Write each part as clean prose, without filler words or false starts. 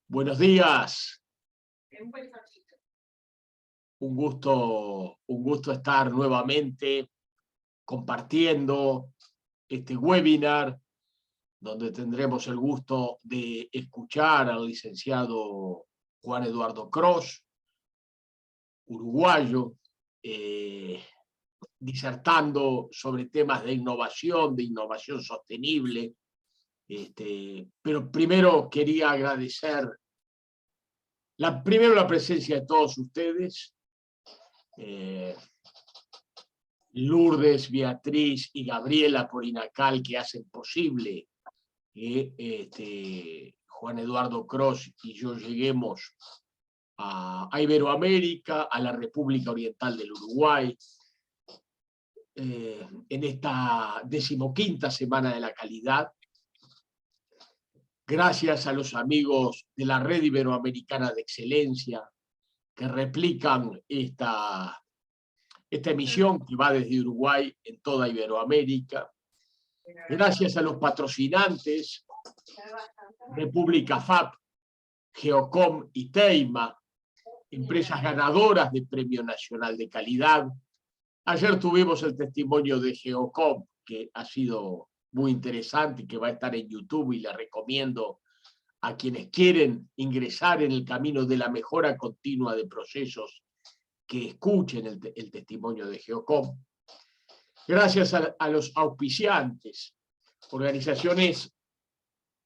Buenos días. Un gusto estar nuevamente compartiendo este webinar, donde tendremos el gusto de escuchar al licenciado Juan Eduardo Cros, uruguayo, disertando sobre temas de innovación sostenible. Pero primero quería agradecer la presencia de todos ustedes, Lourdes, Beatriz y Gabriela Porinacal, que hacen posible que Juan Eduardo Cros y yo lleguemos a Iberoamérica, a la República Oriental del Uruguay, en esta 15ª Semana de la Calidad. Gracias a los amigos de la Red Iberoamericana de Excelencia que replican esta emisión que va desde Uruguay en toda Iberoamérica. Gracias a los patrocinantes, República FAP, Geocom y Teima, empresas ganadoras del Premio Nacional de Calidad. Ayer tuvimos el testimonio de Geocom, que ha sido muy interesante y que va a estar en YouTube, y le recomiendo a quienes quieren ingresar en el camino de la mejora continua de procesos que escuchen el testimonio de Geocom. Gracias a los auspiciantes, organizaciones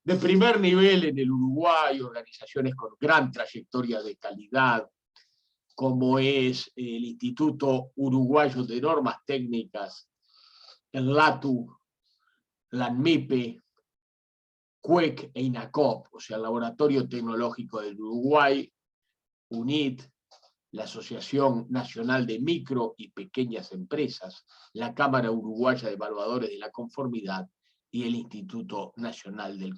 de primer nivel en el Uruguay, organizaciones con gran trayectoria de calidad, como es el Instituto Uruguayo de Normas Técnicas, el LATU, la ANMIPE, CUEC e INACOP, o sea, el Laboratorio Tecnológico del Uruguay, UNIT, la Asociación Nacional de Micro y Pequeñas Empresas, la Cámara Uruguaya de Evaluadores de la Conformidad y el Instituto Nacional del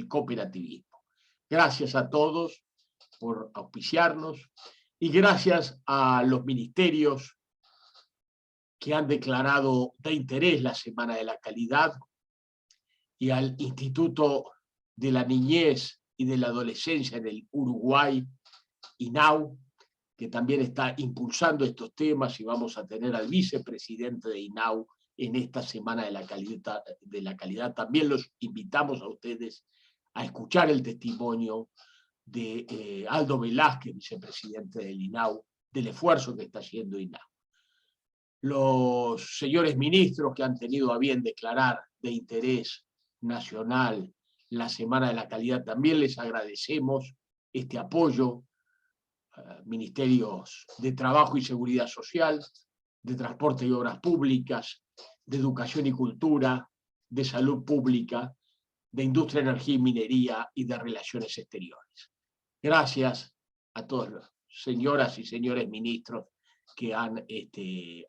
Cooperativismo. Gracias a todos por auspiciarnos y gracias a los ministerios que han declarado de interés la Semana de la Calidad y al Instituto de la Niñez y de la Adolescencia en el Uruguay, INAU, que también está impulsando estos temas, y vamos a tener al vicepresidente de INAU en esta Semana de la Calidad. También los invitamos a ustedes a escuchar el testimonio de Aldo Velázquez, vicepresidente del INAU, del esfuerzo que está haciendo INAU. Los señores ministros que han tenido a bien declarar de interés nacional la Semana de la Calidad, también les agradecemos este apoyo. Ministerios de Trabajo y Seguridad Social, de Transporte y Obras Públicas, de Educación y Cultura, de Salud Pública, de Industria, Energía y Minería y de Relaciones Exteriores. Gracias a todas las señoras y señores ministros que han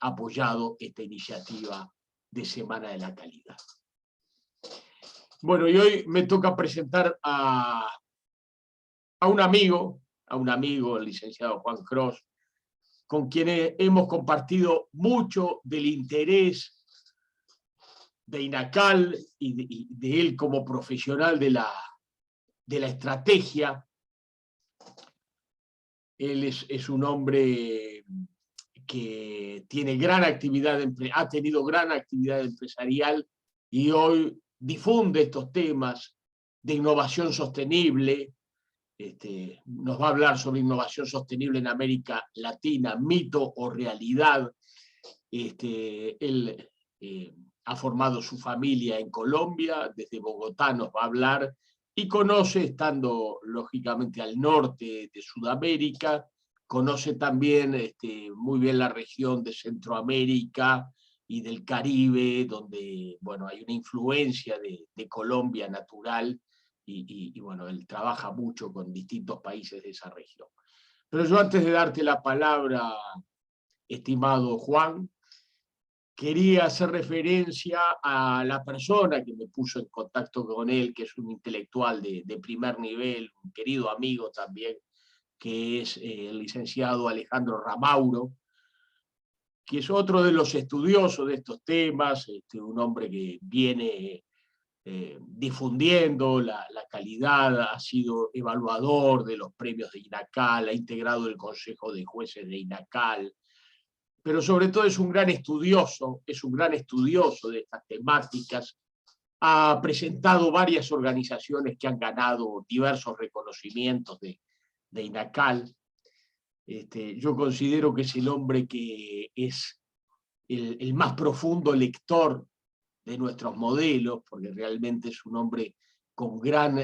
apoyado esta iniciativa de Semana de la Calidad. Bueno, y hoy me toca presentar a un amigo, el licenciado Juan Cros, con quien hemos compartido mucho del interés de INACAL y de él como profesional de la estrategia. Él es un hombre que tiene ha tenido gran actividad empresarial y hoy difunde estos temas de innovación sostenible. Nos va a hablar sobre innovación sostenible en América Latina, mito o realidad. Él ha formado su familia en Colombia, desde Bogotá nos va a hablar, y conoce, estando lógicamente al norte de Sudamérica, conoce también muy bien la región de Centroamérica y del Caribe, donde bueno, hay una influencia de Colombia natural, y bueno, él trabaja mucho con distintos países de esa región. Pero yo, antes de darte la palabra, estimado Juan, quería hacer referencia a la persona que me puso en contacto con él, que es un intelectual de primer nivel, un querido amigo también, que es el licenciado Alejandro Ramauro, que es otro de los estudiosos de estos temas, un hombre que viene difundiendo la calidad, ha sido evaluador de los premios de INACAL, ha integrado el Consejo de Jueces de INACAL, pero sobre todo es un gran estudioso de estas temáticas, ha presentado varias organizaciones que han ganado diversos reconocimientos de INACAL. Yo considero que es el hombre que es el más profundo lector de nuestros modelos, porque realmente es un hombre con gran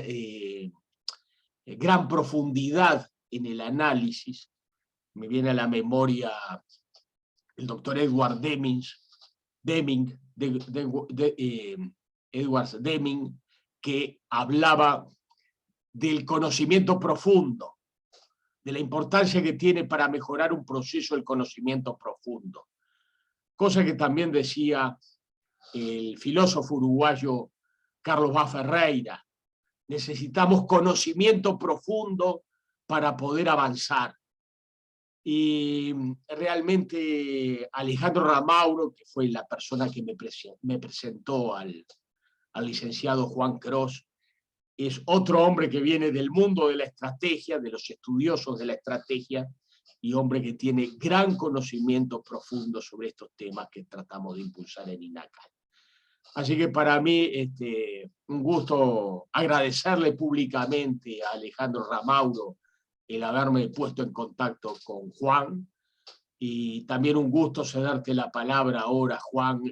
profundidad en el análisis. Me viene a la memoria el doctor Edward Edward Deming, que hablaba del conocimiento profundo, de la importancia que tiene para mejorar un proceso el conocimiento profundo. Cosa que también decía el filósofo uruguayo Carlos Vaz Ferreira. Necesitamos conocimiento profundo para poder avanzar. Y realmente Alejandro Ramauro, que fue la persona que me presentó al licenciado Juan Cros, es otro hombre que viene del mundo de la estrategia, de los estudiosos de la estrategia, y hombre que tiene gran conocimiento profundo sobre estos temas que tratamos de impulsar en INACAL. Así que para mí, un gusto agradecerle públicamente a Alejandro Ramauro el haberme puesto en contacto con Juan, y también un gusto cederte la palabra ahora, Juan,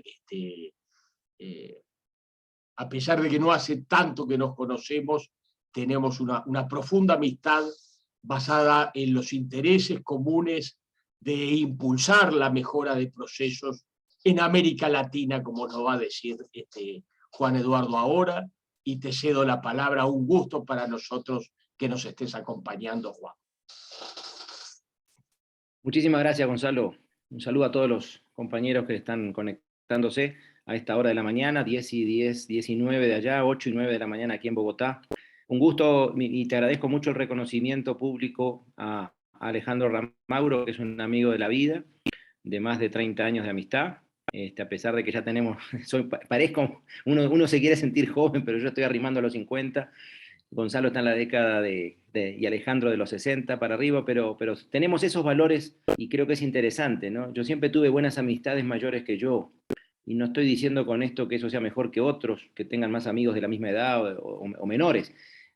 a pesar de que no hace tanto que nos conocemos, tenemos una profunda amistad basada en los intereses comunes de impulsar la mejora de procesos en América Latina, como nos va a decir Juan Eduardo ahora, y te cedo la palabra. Un gusto para nosotros que nos estés acompañando, Juan. Muchísimas gracias, Gonzalo. Un saludo a todos los compañeros que están conectándose a esta hora de la mañana, 10 y 10, 19 de allá, 8 y 9 de la mañana aquí en Bogotá. Un gusto, y te agradezco mucho el reconocimiento público a Alejandro Ramauro, que es un amigo de la vida, de más de 30 años de amistad. A pesar de que ya tenemos, parezco, uno se quiere sentir joven, pero yo estoy arrimando a los 50. Gonzalo está en la década y Alejandro de los 60 para arriba, pero tenemos esos valores y creo que es interesante, ¿no? Yo siempre tuve buenas amistades mayores que yo, y no estoy diciendo con esto que eso sea mejor que otros, que tengan más amigos de la misma edad o menores,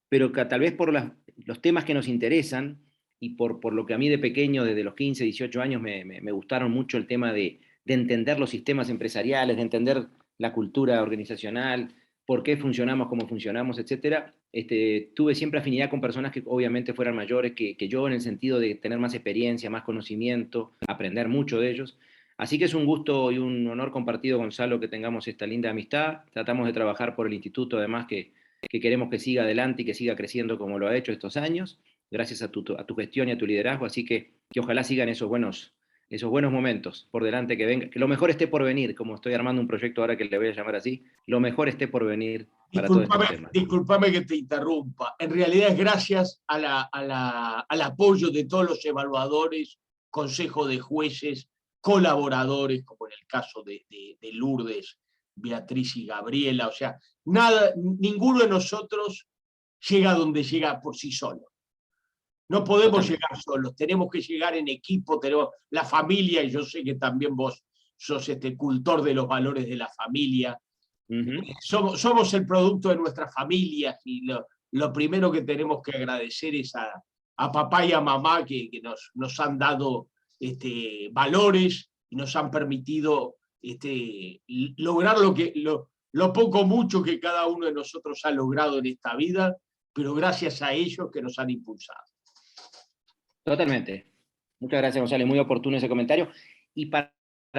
pero que tal vez por los temas que nos interesan y por lo que a mí de pequeño, desde los 15, 18 años, me gustaron mucho el tema de entender los sistemas empresariales, de entender la cultura organizacional, por qué funcionamos como funcionamos, etcétera. Tuve siempre afinidad con personas que obviamente fueran mayores que yo, en el sentido de tener más experiencia, más conocimiento, aprender mucho de ellos. Así que es un gusto y un honor compartido, Gonzalo, que tengamos esta linda amistad. Tratamos de trabajar por el instituto, además, que queremos que siga adelante y que siga creciendo como lo ha hecho estos años, gracias a tu gestión y a tu liderazgo. Así que ojalá sigan esos buenos momentos por delante, que venga, que lo mejor esté por venir, como estoy armando un proyecto ahora que le voy a llamar así, lo mejor esté por venir para todos estos temas. Discúlpame que te interrumpa. En realidad es gracias al apoyo de todos los evaluadores, consejo de jueces, colaboradores, como en el caso de Lourdes, Beatriz y Gabriela. O sea, ninguno de nosotros llega donde llega por sí solo. No podemos llegar solos, tenemos que llegar en equipo, tenemos la familia, y yo sé que también vos sos cultor de los valores de la familia. Somos el producto de nuestras familias, y lo primero que tenemos que agradecer es a papá y a mamá que nos han dado valores y nos han permitido lograr lo poco mucho que cada uno de nosotros ha logrado en esta vida, pero gracias a ellos que nos han impulsado. Totalmente. Muchas gracias, Gonzalo. Muy oportuno ese comentario. Y para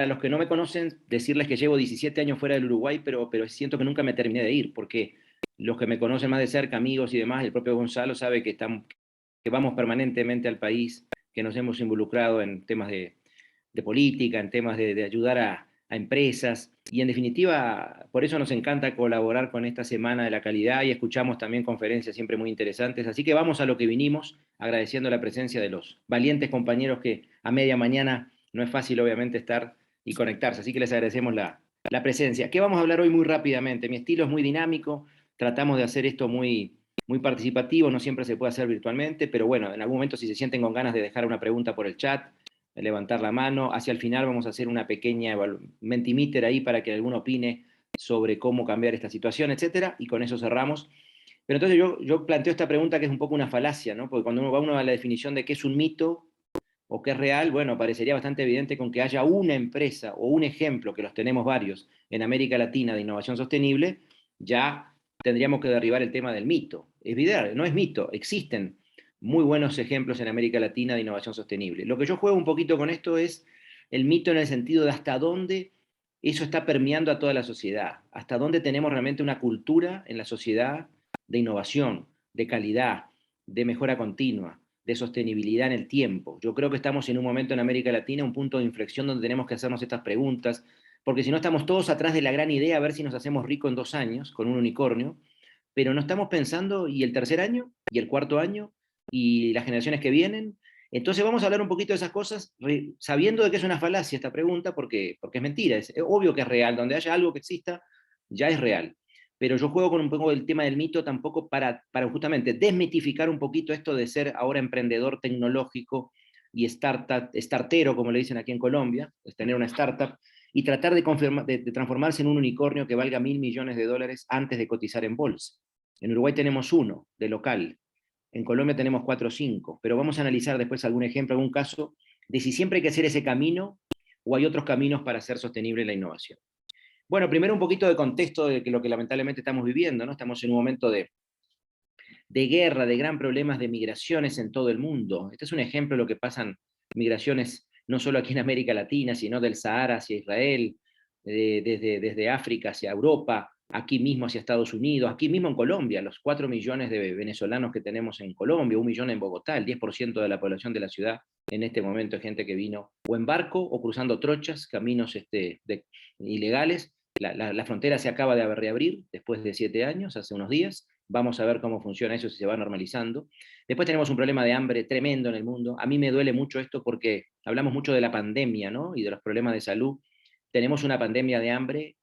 los que no me conocen, decirles que llevo 17 años fuera del Uruguay, pero siento que nunca me terminé de ir, porque los que me conocen más de cerca, amigos y demás, el propio Gonzalo sabe que vamos permanentemente al país, que nos hemos involucrado en temas de política, en temas de ayudar a empresas, y en definitiva, por eso nos encanta colaborar con esta Semana de la Calidad, y escuchamos también conferencias siempre muy interesantes. Así que vamos a lo que vinimos, agradeciendo la presencia de los valientes compañeros que a media mañana no es fácil, obviamente, estar y conectarse. Así que les agradecemos la presencia. ¿Qué vamos a hablar hoy muy rápidamente? Mi estilo es muy dinámico, tratamos de hacer esto muy participativo, no siempre se puede hacer virtualmente, pero bueno, en algún momento si se sienten con ganas de dejar una pregunta por el chat, de levantar la mano, hacia el final vamos a hacer una pequeña mentimeter ahí para que alguno opine sobre cómo cambiar esta situación, etcétera, y con eso cerramos. Pero entonces yo planteo esta pregunta que es un poco una falacia, ¿no? Porque cuando uno va a la definición de qué es un mito o qué es real, bueno, parecería bastante evidente con que haya una empresa o un ejemplo, que los tenemos varios, en América Latina de innovación sostenible, ya tendríamos que derribar el tema del mito. Es evidente, no es mito, existen muy buenos ejemplos en América Latina de innovación sostenible. Lo que yo juego un poquito con esto es el mito en el sentido de hasta dónde eso está permeando a toda la sociedad, hasta dónde tenemos realmente una cultura en la sociedad de innovación, de calidad, de mejora continua, de sostenibilidad en el tiempo. Yo creo que estamos en un momento en América Latina, un punto de inflexión donde tenemos que hacernos estas preguntas, porque si no estamos todos atrás de la gran idea a ver si nos hacemos ricos en 2 años con un unicornio, pero no estamos pensando, ¿y el tercer año? ¿Y el cuarto año? ¿Y las generaciones que vienen? Entonces vamos a hablar un poquito de esas cosas, sabiendo de que es una falacia esta pregunta, porque es mentira, es obvio que es real, donde haya algo que exista, ya es real. Pero yo juego con un poco el tema del mito tampoco para justamente desmitificar un poquito esto de ser ahora emprendedor tecnológico y startero, como le dicen aquí en Colombia, es tener una startup, y tratar de transformarse en un unicornio que valga $1.000 millones antes de cotizar en bolsa. En Uruguay tenemos uno, de local. En Colombia tenemos 4 o 5, pero vamos a analizar después algún ejemplo, algún caso, de si siempre hay que hacer ese camino o hay otros caminos para hacer sostenible la innovación. Bueno, primero un poquito de contexto de lo que lamentablemente estamos viviendo, ¿no? Estamos en un momento de guerra, de gran problemas de migraciones en todo el mundo. Este es un ejemplo de lo que pasan migraciones no solo aquí en América Latina, sino del Sahara hacia Israel, desde África hacia Europa, aquí mismo hacia Estados Unidos, aquí mismo en Colombia, los 4 millones de venezolanos que tenemos en Colombia, 1 millón en Bogotá, el 10% de la población de la ciudad en este momento es gente que vino o en barco o cruzando trochas, caminos ilegales. La frontera se acaba de reabrir después de 7 años, hace unos días. Vamos a ver cómo funciona eso, si se va normalizando. Después tenemos un problema de hambre tremendo en el mundo. A mí me duele mucho esto porque hablamos mucho de la pandemia, ¿no? Y de los problemas de salud. Tenemos una pandemia de hambre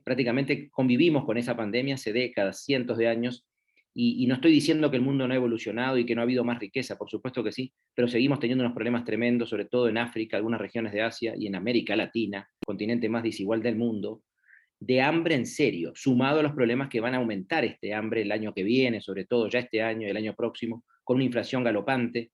prácticamente convivimos con esa pandemia hace décadas, cientos de años, y no estoy diciendo que el mundo no ha evolucionado y que no ha habido más riqueza, por supuesto que sí, pero seguimos teniendo unos problemas tremendos, sobre todo en África, algunas regiones de Asia y en América Latina, continente más desigual del mundo, de hambre en serio, sumado a los problemas que van a aumentar este hambre el año que viene, sobre todo ya este año y el año próximo, con una inflación galopante,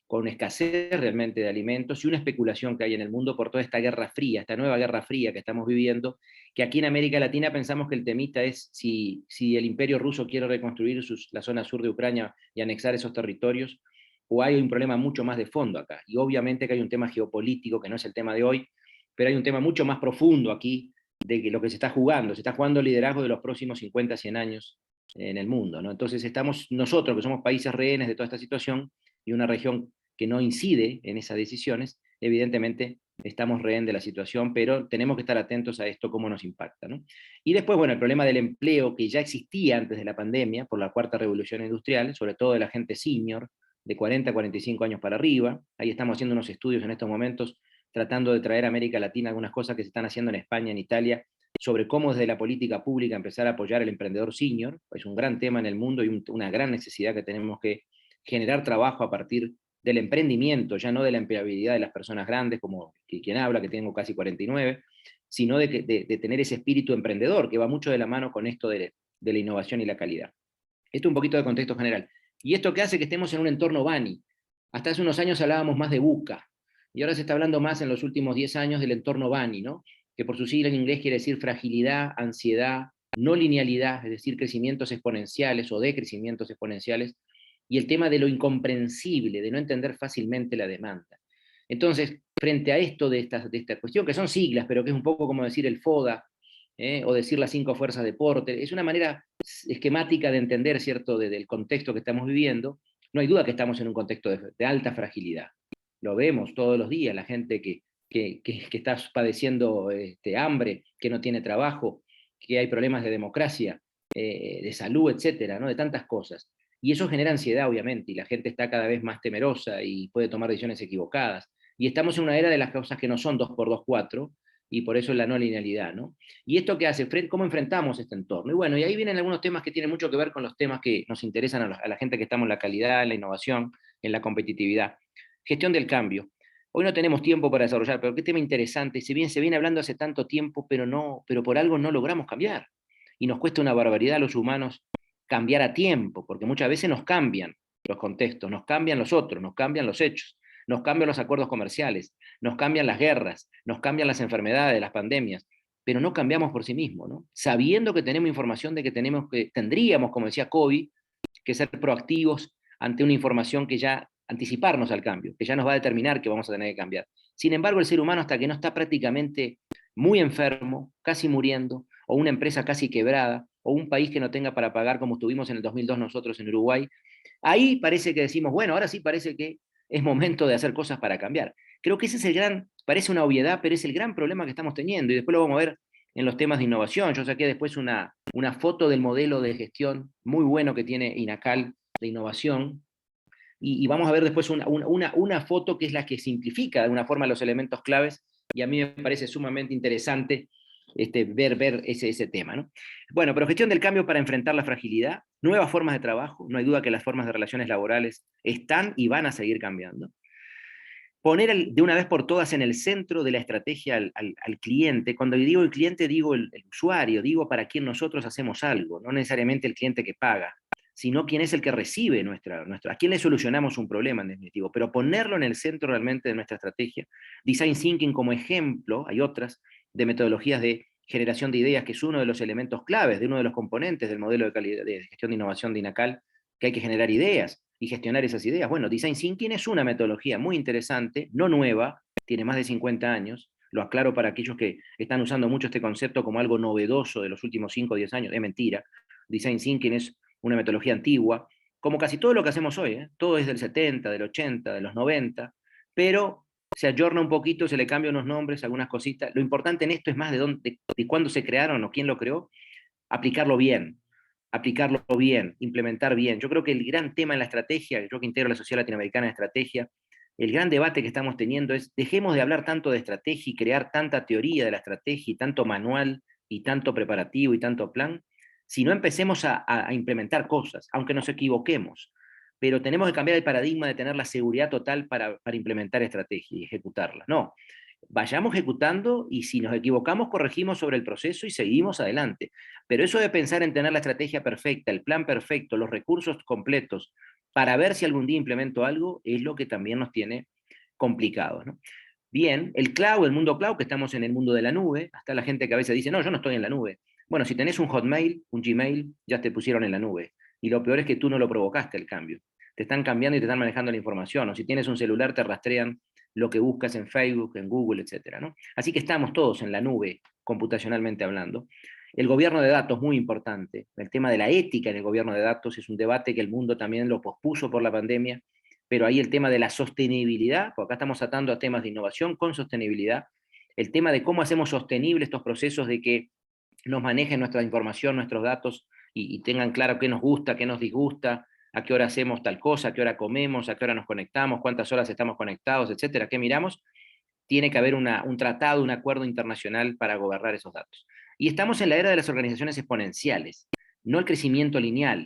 con escasez realmente de alimentos y una especulación que hay en el mundo por toda esta guerra fría, esta nueva guerra fría que estamos viviendo, que aquí en América Latina pensamos que el temita es si el imperio ruso quiere reconstruir la zona sur de Ucrania y anexar esos territorios, o hay un problema mucho más de fondo acá. Y obviamente que hay un tema geopolítico, que no es el tema de hoy, pero hay un tema mucho más profundo aquí, de que lo que se está jugando el liderazgo de los próximos 50, 100 años en el mundo, ¿no? Entonces estamos nosotros, que somos países rehenes de toda esta situación, y una región que no incide en esas decisiones, evidentemente estamos rehén de la situación, pero tenemos que estar atentos a esto, cómo nos impacta, ¿no? Y después, bueno, el problema del empleo que ya existía antes de la pandemia, por la cuarta revolución industrial, sobre todo de la gente senior, de 40 a 45 años para arriba. Ahí estamos haciendo unos estudios en estos momentos, tratando de traer a América Latina algunas cosas que se están haciendo en España, en Italia, sobre cómo desde la política pública empezar a apoyar al emprendedor senior. Es un gran tema en el mundo y una gran necesidad que tenemos que generar trabajo a partir del emprendimiento, ya no de la empleabilidad de las personas grandes, como quien habla, que tengo casi 49, sino de tener ese espíritu emprendedor, que va mucho de la mano con esto de la innovación y la calidad. Esto es un poquito de contexto general. ¿Y esto qué hace? Que estemos en un entorno BANI. Hasta hace unos años hablábamos más de VUCA, y ahora se está hablando más en los últimos 10 años del entorno BANI, ¿no? Que por su sigla en inglés quiere decir fragilidad, ansiedad, no linealidad, es decir, crecimientos exponenciales o decrecimientos exponenciales, y el tema de lo incomprensible, de no entender fácilmente la demanda. Entonces, frente a esto de esta cuestión, que son siglas, pero que es un poco como decir el FODA, o decir las 5 fuerzas de Porter, es una manera esquemática de entender, ¿cierto?, del contexto que estamos viviendo. No hay duda que estamos en un contexto de alta fragilidad. Lo vemos todos los días, la gente que está padeciendo hambre, que no tiene trabajo, que hay problemas de democracia, de salud, etcétera, ¿no? De tantas cosas. Y eso genera ansiedad, obviamente, y la gente está cada vez más temerosa y puede tomar decisiones equivocadas. Y estamos en una era de las cosas que no son 2x2, 4, y por eso la no linealidad, ¿no? ¿Y esto qué hace? ¿Cómo enfrentamos este entorno? Y bueno, y ahí vienen algunos temas que tienen mucho que ver con los temas que nos interesan a la gente que estamos en la calidad, en la innovación, en la competitividad. Gestión del cambio. Hoy no tenemos tiempo para desarrollar, pero qué tema interesante. Si bien se viene hablando hace tanto tiempo, pero por algo no logramos cambiar. Y nos cuesta una barbaridad a los humanos cambiar a tiempo, porque muchas veces nos cambian los contextos, nos cambian los otros, nos cambian los hechos, nos cambian los acuerdos comerciales, nos cambian las guerras, nos cambian las enfermedades, las pandemias, pero no cambiamos por sí mismos, ¿no? Sabiendo que tenemos información de que tendríamos, como decía Covey, que ser proactivos ante una información que ya anticiparnos al cambio, que ya nos va a determinar que vamos a tener que cambiar. Sin embargo, el ser humano, hasta que no está prácticamente muy enfermo, casi muriendo, o una empresa casi quebrada, o un país que no tenga para pagar como estuvimos en el 2002 nosotros en Uruguay, ahí parece que decimos, bueno, ahora sí parece que es momento de hacer cosas para cambiar. Creo que ese es el gran, parece una obviedad, pero es el gran problema que estamos teniendo, y después lo vamos a ver en los temas de innovación. Yo saqué después una foto del modelo de gestión muy bueno que tiene INACAL de innovación, y vamos a ver después una foto que es la que simplifica de alguna forma los elementos claves, y a mí me parece sumamente interesante ver ese tema, ¿no? Bueno, pero gestión del cambio para enfrentar la fragilidad, nuevas formas de trabajo, no hay duda que las formas de relaciones laborales están y van a seguir cambiando. Poner de una vez por todas en el centro de la estrategia al cliente. Cuando digo el cliente, digo el usuario, digo para quien nosotros hacemos algo, no necesariamente el cliente que paga, sino quién es el que recibe a quién le solucionamos un problema en definitivo, pero ponerlo en el centro realmente de nuestra estrategia. Design Thinking como ejemplo, hay otras, de metodologías de generación de ideas, que es uno de los elementos claves, de uno de los componentes del modelo de calidad de gestión de innovación de INACAL, que hay que generar ideas y gestionar esas ideas. Bueno, Design Thinking es una metodología muy interesante, no nueva, tiene más de 50 años, lo aclaro para aquellos que están usando mucho este concepto como algo novedoso de los últimos 5 o 10 años, es mentira. Design Thinking es una metodología antigua, como casi todo lo que hacemos hoy, ¿eh? Todo es del 70, del 80, de los 90, pero se ayorna un poquito, se le cambian unos nombres, algunas cositas. Lo importante en esto es más de cuándo se crearon o quién lo creó, aplicarlo bien, implementar bien. Yo creo que el gran tema en la estrategia, yo que integro la Sociedad Latinoamericana de Estrategia, el gran debate que estamos teniendo es, dejemos de hablar tanto de estrategia y crear tanta teoría de la estrategia y tanto manual y tanto preparativo y tanto plan, si no empecemos a implementar cosas, aunque nos equivoquemos. Pero tenemos que cambiar el paradigma de tener la seguridad total para implementar estrategia y ejecutarla. No, vayamos ejecutando, y si nos equivocamos corregimos sobre el proceso y seguimos adelante. Pero eso de pensar en tener la estrategia perfecta, el plan perfecto, los recursos completos, para ver si algún día implemento algo, es lo que también nos tiene complicados, ¿no? Bien, el cloud, el mundo cloud, que estamos en el mundo de la nube, hasta la gente que a veces dice, no, yo no estoy en la nube. Bueno, si tenés un Hotmail, un Gmail, ya te pusieron en la nube. Y lo peor es que tú no lo provocaste el cambio. Te están cambiando y te están manejando la información. O si tienes un celular, te rastrean lo que buscas en Facebook, en Google, etcétera, ¿no? Así que estamos todos en la nube, computacionalmente hablando. El gobierno de datos, muy importante. El tema de la ética en el gobierno de datos es un debate que el mundo también lo pospuso por la pandemia, pero ahí el tema de la sostenibilidad, porque acá estamos atando a temas de innovación con sostenibilidad, el tema de cómo hacemos sostenibles estos procesos de que nos manejen nuestra información, nuestros datos, y tengan claro qué nos gusta, qué nos disgusta, a qué hora hacemos tal cosa, a qué hora comemos, a qué hora nos conectamos, cuántas horas estamos conectados, etcétera, qué miramos, tiene que haber un tratado, un acuerdo internacional para gobernar esos datos. Y estamos en la era de las organizaciones exponenciales, no el crecimiento lineal,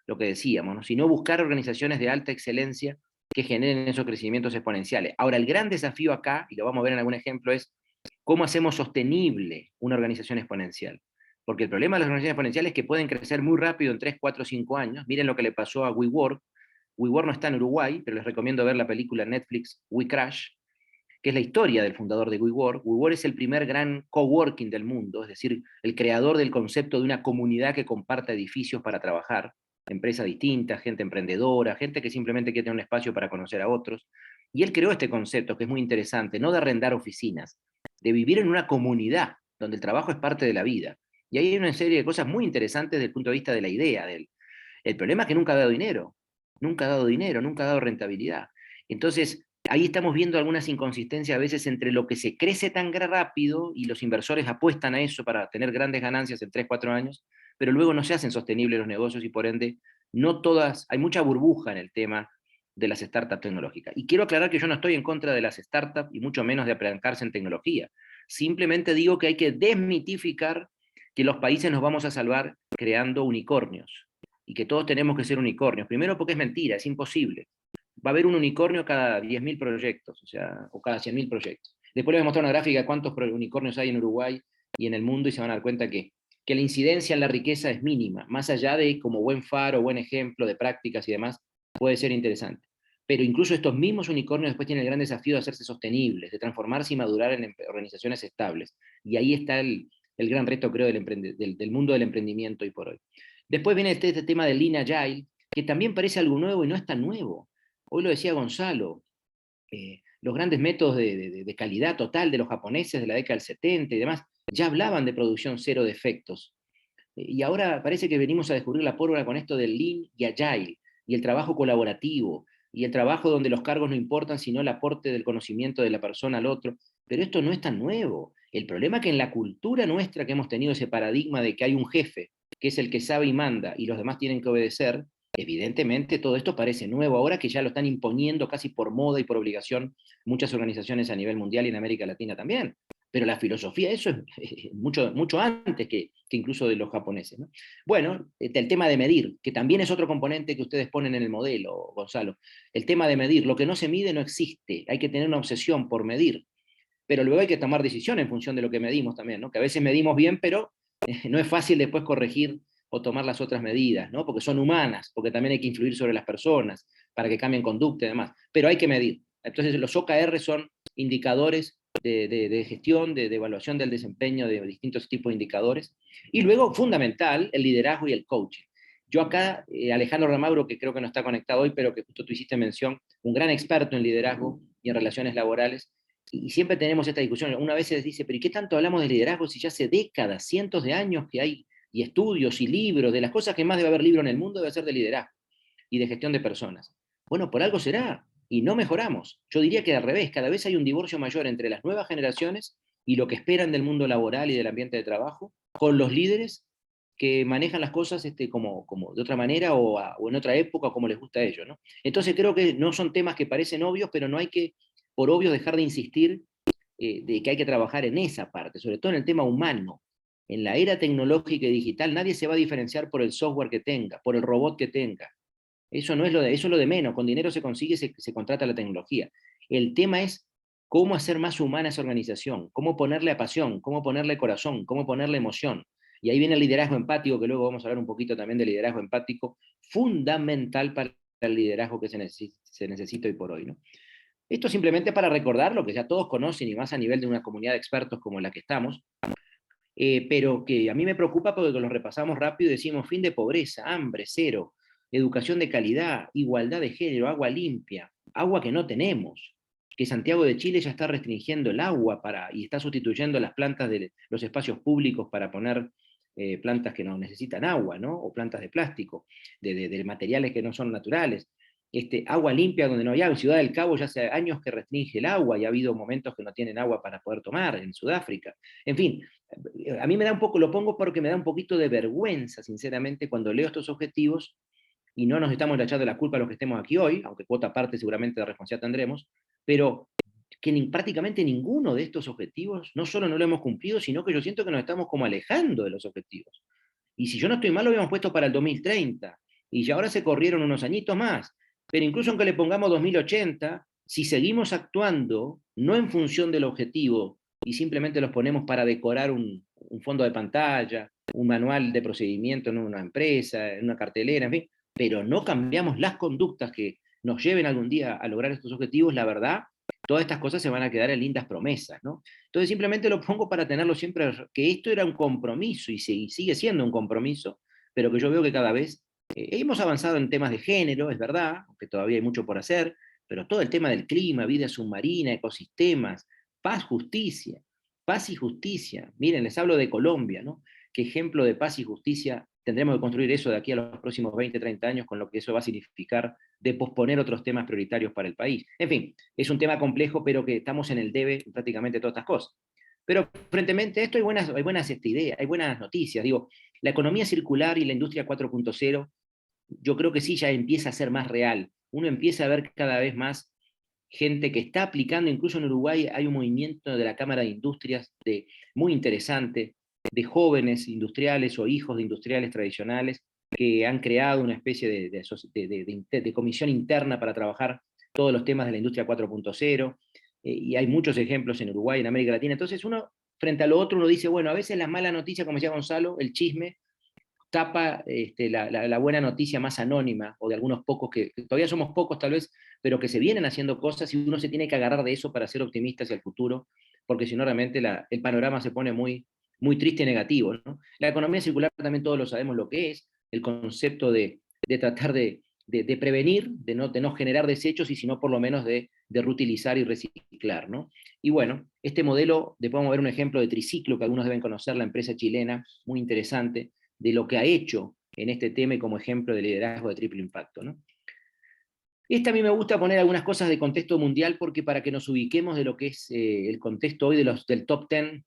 lo que decíamos, ¿no? Sino buscar organizaciones de alta excelencia que generen esos crecimientos exponenciales. Ahora, el gran desafío acá, y lo vamos a ver en algún ejemplo, es cómo hacemos sostenible una organización exponencial. Porque el problema de las organizaciones exponenciales es que pueden crecer muy rápido en 3, 4, 5 años. Miren lo que le pasó a WeWork. WeWork no está en Uruguay, pero les recomiendo ver la película en Netflix WeCrash, que es la historia del fundador de WeWork. WeWork es el primer gran coworking del mundo, es decir, el creador del concepto de una comunidad que comparta edificios para trabajar, empresas distintas, gente emprendedora, gente que simplemente quiere tener un espacio para conocer a otros. Y él creó este concepto que es muy interesante, no de arrendar oficinas, de vivir en una comunidad donde el trabajo es parte de la vida. Y ahí hay una serie de cosas muy interesantes desde el punto de vista de la idea de él. El problema es que nunca ha dado dinero, nunca ha dado dinero, nunca ha dado rentabilidad. Entonces, ahí estamos viendo algunas inconsistencias a veces entre lo que se crece tan rápido y los inversores apuestan a eso para tener grandes ganancias en 3, 4 años, pero luego no se hacen sostenibles los negocios y por ende no todas, hay mucha burbuja en el tema de las startups tecnológicas. Y quiero aclarar que yo no estoy en contra de las startups, y mucho menos de apalancarse en tecnología. Simplemente digo que hay que desmitificar que los países nos vamos a salvar creando unicornios, y que todos tenemos que ser unicornios. Primero porque es mentira, es imposible. Va a haber un unicornio cada 10.000 proyectos, o sea, o cada 100.000 proyectos. Después les voy a mostrar una gráfica de cuántos unicornios hay en Uruguay y en el mundo, y se van a dar cuenta que la incidencia en la riqueza es mínima, más allá de como buen faro, buen ejemplo de prácticas y demás, puede ser interesante. Pero incluso estos mismos unicornios después tienen el gran desafío de hacerse sostenibles, de transformarse y madurar en organizaciones estables. Y ahí está el gran reto, creo, del mundo del emprendimiento hoy por hoy. Después viene este tema del Lean Agile, que también parece algo nuevo y no es tan nuevo. Hoy lo decía Gonzalo, los grandes métodos de calidad total de los japoneses de la década del 70 y demás, ya hablaban de producción cero de efectos. Y ahora parece que venimos a descubrir la pólvora con esto del Lean y Agile, y el trabajo colaborativo, y el trabajo donde los cargos no importan, sino el aporte del conocimiento de la persona al otro. Pero esto no es tan nuevo. El problema es que en la cultura nuestra, que hemos tenido ese paradigma de que hay un jefe, que es el que sabe y manda, y los demás tienen que obedecer, evidentemente todo esto parece nuevo ahora, que ya lo están imponiendo casi por moda y por obligación muchas organizaciones a nivel mundial y en América Latina también. Pero la filosofía, eso es mucho, mucho antes que incluso de los japoneses, ¿no? Bueno, el tema de medir, que también es otro componente que ustedes ponen en el modelo, Gonzalo. El tema de medir, lo que no se mide no existe, hay que tener una obsesión por medir, pero luego hay que tomar decisiones en función de lo que medimos también, ¿no? Que a veces medimos bien, pero no es fácil después corregir o tomar las otras medidas, ¿no? Porque son humanas, porque también hay que influir sobre las personas para que cambien conducta y demás, pero hay que medir. Entonces los OKR son indicadores de gestión, de evaluación del desempeño de distintos tipos de indicadores. Y luego, fundamental, el liderazgo y el coaching. Yo acá, Alejandro Ramagro, que creo que no está conectado hoy, pero que justo tú hiciste mención, un gran experto en liderazgo y en relaciones laborales, y siempre tenemos esta discusión. Una vez se dice, pero ¿y qué tanto hablamos de liderazgo si ya hace décadas, cientos de años que hay, y estudios y libros, de las cosas que más debe haber libro en el mundo, debe ser de liderazgo y de gestión de personas? Bueno, por algo será, y no mejoramos. Yo diría que al revés, cada vez hay un divorcio mayor entre las nuevas generaciones y lo que esperan del mundo laboral y del ambiente de trabajo, con los líderes que manejan las cosas como de otra manera o en otra época, como les gusta a ellos, ¿no? Entonces creo que no son temas que parecen obvios, pero no hay que, por obvio, dejar de insistir de que hay que trabajar en esa parte, sobre todo en el tema humano. En la era tecnológica y digital nadie se va a diferenciar por el software que tenga, por el robot que tenga. Eso no es eso es lo de menos. Con dinero se consigue, se contrata la tecnología. El tema es cómo hacer más humana esa organización, cómo ponerle pasión, cómo ponerle corazón, cómo ponerle emoción. Y ahí viene el liderazgo empático, que luego vamos a hablar un poquito también del liderazgo empático, fundamental para el liderazgo que se necesita hoy por hoy, ¿no? Esto simplemente para recordar lo que ya todos conocen, y más a nivel de una comunidad de expertos como la que estamos, pero que a mí me preocupa porque los repasamos rápido y decimos fin de pobreza, hambre, cero, educación de calidad, igualdad de género, agua limpia, agua que no tenemos, que Santiago de Chile ya está restringiendo el agua y está sustituyendo las plantas de los espacios públicos para poner plantas que no necesitan agua, ¿no? O plantas de plástico, de materiales que no son naturales. Agua limpia donde no hay agua. Ciudad del Cabo ya hace años que restringe el agua y ha habido momentos que no tienen agua para poder tomar en Sudáfrica. En fin, a mí me da un poco, lo pongo porque me da un poquito de vergüenza, sinceramente, cuando leo estos objetivos, y no nos estamos echando la culpa a los que estemos aquí hoy, aunque cuota parte seguramente de responsabilidad tendremos, pero que prácticamente ninguno de estos objetivos, no solo no lo hemos cumplido, sino que yo siento que nos estamos como alejando de los objetivos. Y si yo no estoy mal, lo habíamos puesto para el 2030, y ya ahora se corrieron unos añitos más, pero incluso aunque le pongamos 2080, si seguimos actuando no en función del objetivo, y simplemente los ponemos para decorar un fondo de pantalla, un manual de procedimiento en una empresa, en una cartelera, en fin, pero no cambiamos las conductas que nos lleven algún día a lograr estos objetivos, la verdad, todas estas cosas se van a quedar en lindas promesas, ¿no? Entonces simplemente lo pongo para tenerlo siempre, que esto era un compromiso y sigue siendo un compromiso, pero que yo veo que cada vez hemos avanzado en temas de género, es verdad, aunque todavía hay mucho por hacer, pero todo el tema del clima, vida submarina, ecosistemas, paz y justicia. Miren, les hablo de Colombia, ¿no? ¿Qué ejemplo de paz y justicia tendremos que construir eso de aquí a los próximos 20, 30 años, con lo que eso va a significar de posponer otros temas prioritarios para el país? En fin, es un tema complejo, pero que estamos en el debe en prácticamente todas estas cosas. Pero frente a esto hay buenas ideas, hay buenas noticias. Digo, la economía circular y la industria 4.0, yo creo que sí ya empieza a ser más real. uno empieza a ver cada vez más gente que está aplicando, incluso en Uruguay hay un movimiento de la Cámara de Industrias muy interesante, de jóvenes industriales o hijos de industriales tradicionales que han creado una especie de comisión interna para trabajar todos los temas de la industria 4.0, y hay muchos ejemplos en Uruguay, en América Latina. Entonces uno, frente a lo otro, uno dice, bueno, a veces la mala noticia, como decía Gonzalo, el chisme, tapa la buena noticia más anónima, o de algunos pocos, que todavía somos pocos tal vez, pero que se vienen haciendo cosas y uno se tiene que agarrar de eso para ser optimista hacia el futuro, porque si no realmente el panorama se pone muy, muy triste y negativo, ¿no? La economía circular también todos lo sabemos lo que es, el concepto de tratar de prevenir, de no generar desechos, y sino por lo menos de reutilizar y reciclar, ¿no? Y bueno, este modelo, podemos ver un ejemplo de Triciclo, que algunos deben conocer, la empresa chilena, muy interesante, de lo que ha hecho en este tema y como ejemplo de liderazgo de triple impacto, ¿no? A mí me gusta poner algunas cosas de contexto mundial, porque para que nos ubiquemos de lo que es el contexto hoy del top 10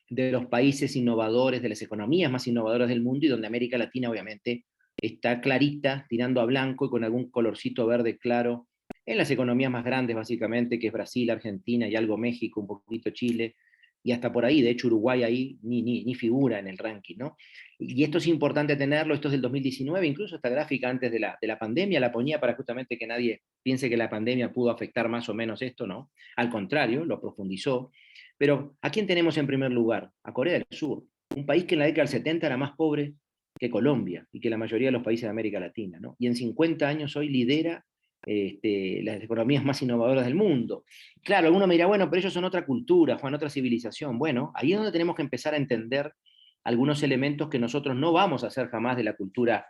de los países innovadores, de las economías más innovadoras del mundo, y donde América Latina obviamente está clarita, tirando a blanco y con algún colorcito verde claro, en las economías más grandes básicamente, que es Brasil, Argentina y algo México, un poquito Chile, y hasta por ahí, de hecho Uruguay ahí ni figura en el ranking, ¿no? Y esto es importante tenerlo, esto es del 2019, incluso esta gráfica antes de la pandemia la ponía para justamente que nadie piense que la pandemia pudo afectar más o menos esto, ¿no? Al contrario, lo profundizó. Pero ¿a quién tenemos en primer lugar? A Corea del Sur, un país que en la década del 70 era más pobre que Colombia y que la mayoría de los países de América Latina, ¿no? Y en 50 años hoy lidera las economías más innovadoras del mundo. Claro, alguno me dirá, bueno, pero ellos son otra cultura, Juan, otra civilización. Bueno, ahí es donde tenemos que empezar a entender algunos elementos que nosotros no vamos a hacer jamás de la cultura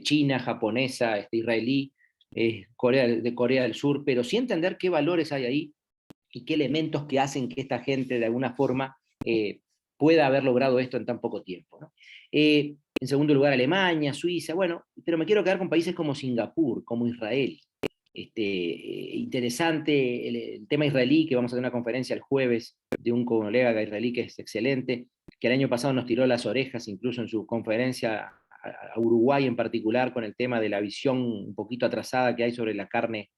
china, japonesa, israelí, de Corea del Sur, pero sí entender qué valores hay ahí y qué elementos que hacen que esta gente de alguna forma pueda haber logrado esto en tan poco tiempo, ¿no? En segundo lugar, Alemania, Suiza, bueno, pero me quiero quedar con países como Singapur, como Israel. Interesante el tema israelí, que vamos a tener una conferencia el jueves de un colega israelí que es excelente, que el año pasado nos tiró las orejas, incluso en su conferencia a Uruguay en particular, con el tema de la visión un poquito atrasada que hay sobre la carne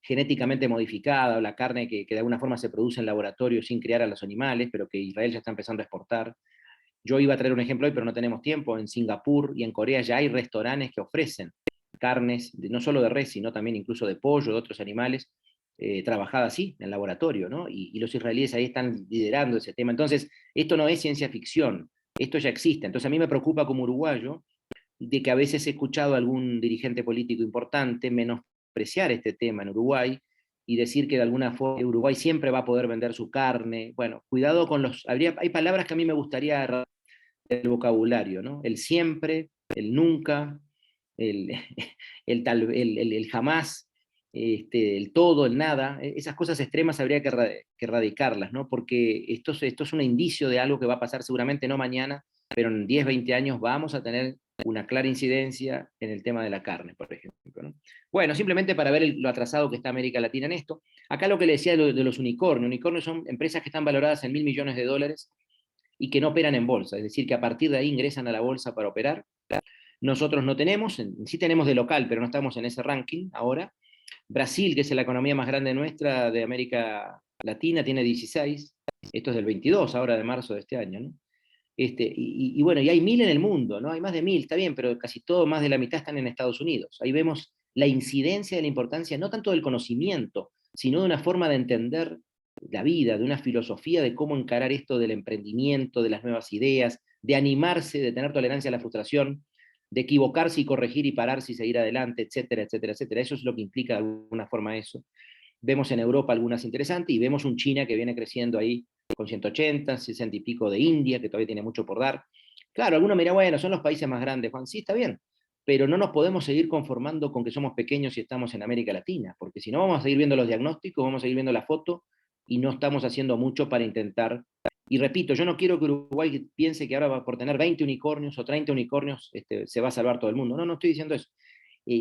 genéticamente modificada, o la carne que de alguna forma se produce en laboratorio sin criar a los animales, pero que Israel ya está empezando a exportar. Yo iba a traer un ejemplo hoy, pero no tenemos tiempo. En Singapur y en Corea ya hay restaurantes que ofrecen carnes, no solo de res, sino también incluso de pollo, de otros animales, trabajada así, en laboratorio, ¿no? Y los israelíes ahí están liderando ese tema. Entonces, esto no es ciencia ficción, esto ya existe. Entonces, a mí me preocupa como uruguayo de que a veces he escuchado a algún dirigente político importante menospreciar este tema en Uruguay y decir que de alguna forma Uruguay siempre va a poder vender su carne. Bueno, cuidado con hay palabras que a mí me gustaría del vocabulario, ¿no? El siempre, el nunca, el, el jamás, el todo, el nada. Esas cosas extremas habría que erradicarlas, ¿no? Porque esto es un indicio de algo que va a pasar seguramente no mañana, pero en 10, 20 años vamos a tener una clara incidencia en el tema de la carne, por ejemplo, ¿no? Bueno, simplemente para ver lo atrasado que está América Latina en esto. Acá lo que le decía de los unicornios. Unicornios son empresas que están valoradas en $1.000 millones y que no operan en bolsa, es decir, que a partir de ahí ingresan a la bolsa para operar. Nosotros no tenemos, sí tenemos de local, pero no estamos en ese ranking ahora. Brasil, que es la economía más grande nuestra de América Latina, tiene 16, esto es del 22, ahora de marzo de este año, ¿no? Y bueno, y hay 1.000 en el mundo, ¿no? Hay más de 1.000, está bien, pero casi todo, más de la mitad están en Estados Unidos. Ahí vemos la incidencia de la importancia, no tanto del conocimiento, sino de una forma de entender la vida, de una filosofía de cómo encarar esto del emprendimiento, de las nuevas ideas, de animarse, de tener tolerancia a la frustración, de equivocarse y corregir y pararse y seguir adelante, etcétera, etcétera, etcétera. Eso es lo que implica de alguna forma eso. Vemos en Europa algunas interesantes y vemos un China que viene creciendo ahí con 180, 60 y pico de India, que todavía tiene mucho por dar. Claro, algunos dirán, bueno, son los países más grandes, Juan, sí, está bien, pero no nos podemos seguir conformando con que somos pequeños y estamos en América Latina, porque si no vamos a seguir viendo los diagnósticos, vamos a seguir viendo la foto y no estamos haciendo mucho para intentar. Y repito, yo no quiero que Uruguay piense que ahora por tener 20 unicornios o 30 unicornios se va a salvar todo el mundo. No, no estoy diciendo eso.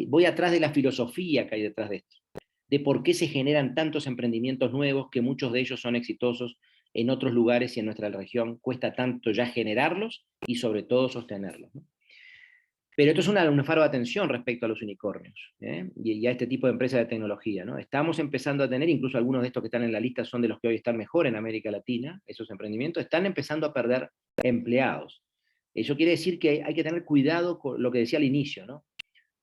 Voy atrás de la filosofía que hay detrás de esto, de por qué se generan tantos emprendimientos nuevos, que muchos de ellos son exitosos en otros lugares y en nuestra región cuesta tanto ya generarlos y sobre todo sostenerlos, ¿no? Pero esto es un faro de atención respecto a los unicornios, ¿eh? Y a este tipo de empresas de tecnología, ¿no? Estamos empezando a tener, incluso algunos de estos que están en la lista son de los que hoy están mejor en América Latina, esos emprendimientos, están empezando a perder empleados. Eso quiere decir que hay que tener cuidado con lo que decía al inicio, ¿no?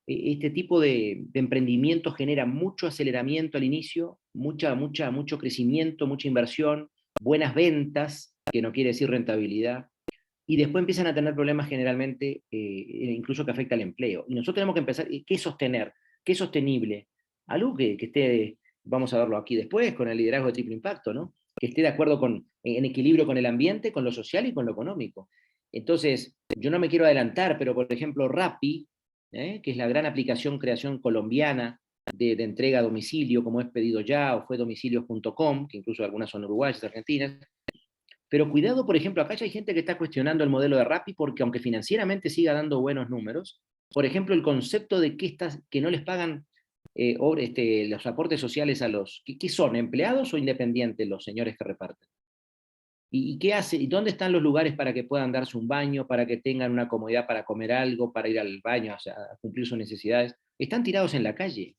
Este tipo de emprendimiento genera mucho aceleramiento al inicio, mucho crecimiento, mucha inversión, buenas ventas, que no quiere decir rentabilidad, y después empiezan a tener problemas generalmente, incluso que afecta al empleo. Y nosotros tenemos que empezar, ¿qué sostener? ¿Qué es sostenible? Algo que esté, vamos a verlo aquí después, con el liderazgo de triple impacto, ¿no? Que esté de acuerdo en equilibrio con el ambiente, con lo social y con lo económico. Entonces, yo no me quiero adelantar, pero por ejemplo, Rappi, que es la gran aplicación creación colombiana de entrega a domicilio, como es Pedido Ya o fue domicilios.com, que incluso algunas son uruguayas, argentinas. Pero cuidado, por ejemplo, acá ya hay gente que está cuestionando el modelo de Rappi porque aunque financieramente siga dando buenos números, por ejemplo, el concepto de que no les pagan los aportes sociales a los... ¿Qué son? ¿Empleados o independientes los señores que reparten? ¿Y qué hace? ¿Y dónde están los lugares para que puedan darse un baño, para que tengan una comodidad para comer algo, para ir al baño, o sea, a cumplir sus necesidades? Están tirados en la calle,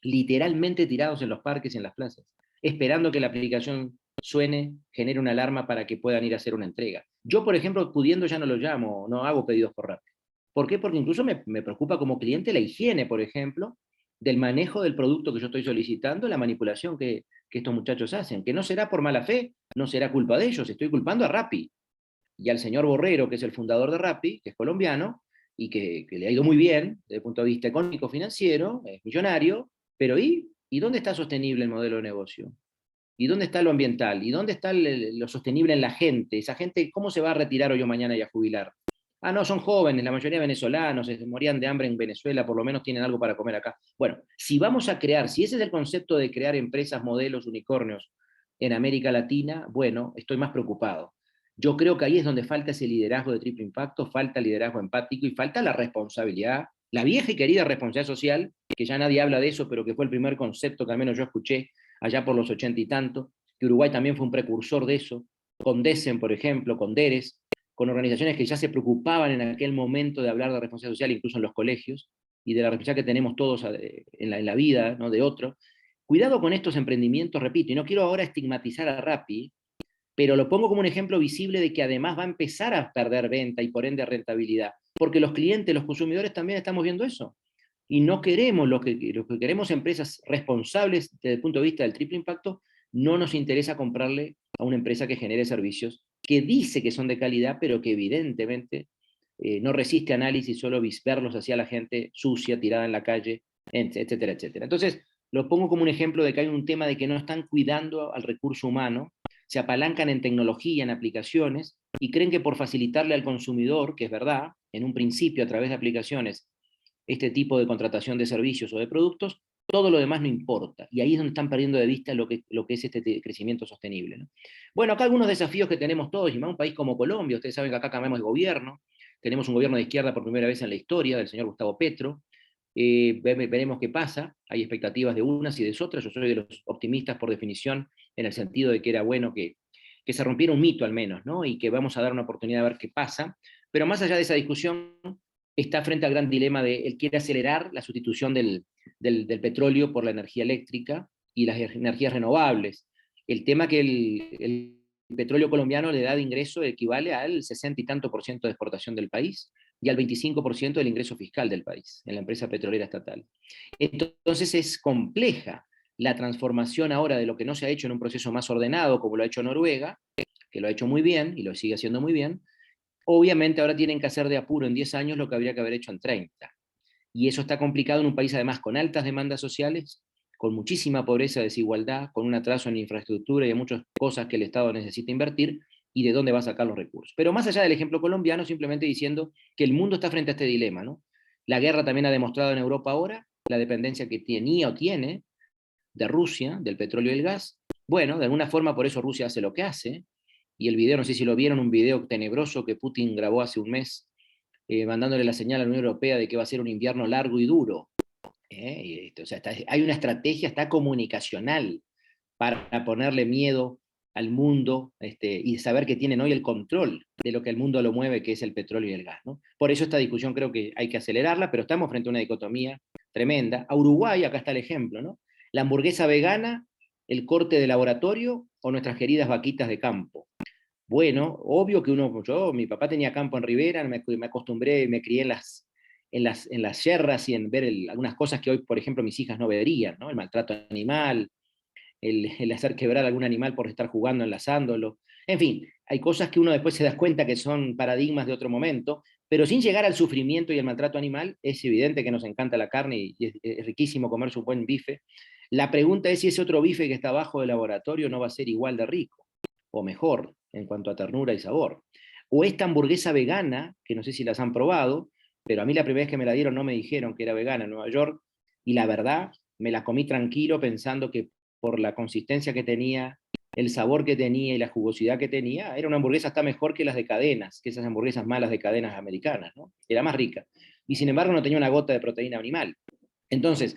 literalmente tirados en los parques y en las plazas, esperando que la aplicación suene, genere una alarma para que puedan ir a hacer una entrega. Yo, por ejemplo, pudiendo ya no lo llamo, no hago pedidos por Rappi. ¿Por qué? Porque incluso me preocupa como cliente la higiene, por ejemplo, del manejo del producto que yo estoy solicitando, la manipulación que estos muchachos hacen, que no será por mala fe, no será culpa de ellos, estoy culpando a Rappi y al señor Borrero, que es el fundador de Rappi, que es colombiano, y que le ha ido muy bien desde el punto de vista económico, financiero, es millonario, pero ¿y dónde está sostenible el modelo de negocio? ¿Y dónde está lo ambiental? ¿Y dónde está lo sostenible en la gente? Esa gente, ¿cómo se va a retirar hoy o mañana y a jubilar? Ah, no, son jóvenes, la mayoría venezolanos, se morían de hambre en Venezuela, por lo menos tienen algo para comer acá. Bueno, si vamos a crear, si ese es el concepto de crear empresas, modelos, unicornios en América Latina, bueno, estoy más preocupado. Yo creo que ahí es donde falta ese liderazgo de triple impacto, falta liderazgo empático y falta la responsabilidad, la vieja y querida responsabilidad social, que ya nadie habla de eso, pero que fue el primer concepto que al menos yo escuché allá por los 80 y tanto, que Uruguay también fue un precursor de eso, con DECEN, por ejemplo, con DERES, con organizaciones que ya se preocupaban en aquel momento de hablar de responsabilidad social, incluso en los colegios, y de la responsabilidad que tenemos todos en la vida, ¿no?, de otro. Cuidado con estos emprendimientos, repito, y no quiero ahora estigmatizar a Rappi, pero lo pongo como un ejemplo visible de que además va a empezar a perder venta y por ende rentabilidad, porque los clientes, los consumidores también estamos viendo eso. Y no queremos, lo que queremos empresas responsables desde el punto de vista del triple impacto, no nos interesa comprarle a una empresa que genere servicios que dice que son de calidad, pero que evidentemente no resiste análisis, solo verlos hacia la gente sucia, tirada en la calle, etcétera, etcétera. Entonces, lo pongo como un ejemplo de que hay un tema de que no están cuidando al recurso humano, se apalancan en tecnología, en aplicaciones, y creen que por facilitarle al consumidor, que es verdad, en un principio a través de aplicaciones, este tipo de contratación de servicios o de productos, todo lo demás no importa. Y ahí es donde están perdiendo de vista lo que es este crecimiento sostenible, ¿no? Bueno, acá algunos desafíos que tenemos todos, y más un país como Colombia, ustedes saben que acá cambiamos de gobierno, tenemos un gobierno de izquierda por primera vez en la historia, del señor Gustavo Petro, veremos qué pasa, hay expectativas de unas y de otras, yo soy de los optimistas por definición, en el sentido de que era bueno que se rompiera un mito al menos, ¿no? Y que vamos a dar una oportunidad a ver qué pasa, pero más allá de esa discusión, está frente al gran dilema de él quiere acelerar la sustitución del petróleo por la energía eléctrica y las energías renovables. El tema que el petróleo colombiano le da de ingreso equivale al 60 y tanto por ciento de exportación del país y al 25% del ingreso fiscal del país, en la empresa petrolera estatal. Entonces es compleja la transformación ahora de lo que no se ha hecho en un proceso más ordenado, como lo ha hecho Noruega, que lo ha hecho muy bien y lo sigue haciendo muy bien. Obviamente ahora tienen que hacer de apuro en 10 años lo que habría que haber hecho en 30. Y eso está complicado en un país además con altas demandas sociales, con muchísima pobreza, desigualdad, con un atraso en infraestructura y en muchas cosas que el Estado necesita invertir, y de dónde va a sacar los recursos. Pero más allá del ejemplo colombiano, simplemente diciendo que el mundo está frente a este dilema, ¿no? La guerra también ha demostrado en Europa ahora la dependencia que tenía o tiene de Rusia, del petróleo y el gas. Bueno, de alguna forma por eso Rusia hace lo que hace, y el video, no sé si lo vieron, un video tenebroso que Putin grabó hace un mes, mandándole la señal a la Unión Europea de que va a ser un invierno largo y duro. O sea, hay una estrategia, está comunicacional, para ponerle miedo al mundo y saber que tienen hoy el control de lo que el mundo lo mueve, que es el petróleo y el gas, ¿no? Por eso esta discusión creo que hay que acelerarla, pero estamos frente a una dicotomía tremenda. A Uruguay, acá está el ejemplo, ¿no? La hamburguesa vegana, el corte de laboratorio o nuestras queridas vaquitas de campo. Bueno, obvio que mi papá tenía campo en Rivera, me acostumbré, me crié en las yerras y en ver algunas cosas que hoy, por ejemplo, mis hijas no verían, ¿no? El maltrato animal, el hacer quebrar a algún animal por estar jugando, enlazándolo. En fin, hay cosas que uno después se da cuenta que son paradigmas de otro momento, pero sin llegar al sufrimiento y al maltrato animal, es evidente que nos encanta la carne y es riquísimo comer su buen bife. La pregunta es si ese otro bife que está abajo del laboratorio no va a ser igual de rico, o mejor, en cuanto a ternura y sabor. O esta hamburguesa vegana, que no sé si las han probado, pero a mí la primera vez que me la dieron no me dijeron que era vegana en Nueva York, y la verdad, me la comí tranquilo pensando que por la consistencia que tenía, el sabor que tenía y la jugosidad que tenía, era una hamburguesa hasta mejor que las de cadenas, que esas hamburguesas malas de cadenas americanas, ¿no? Era más rica. Y sin embargo no tenía una gota de proteína animal. Entonces,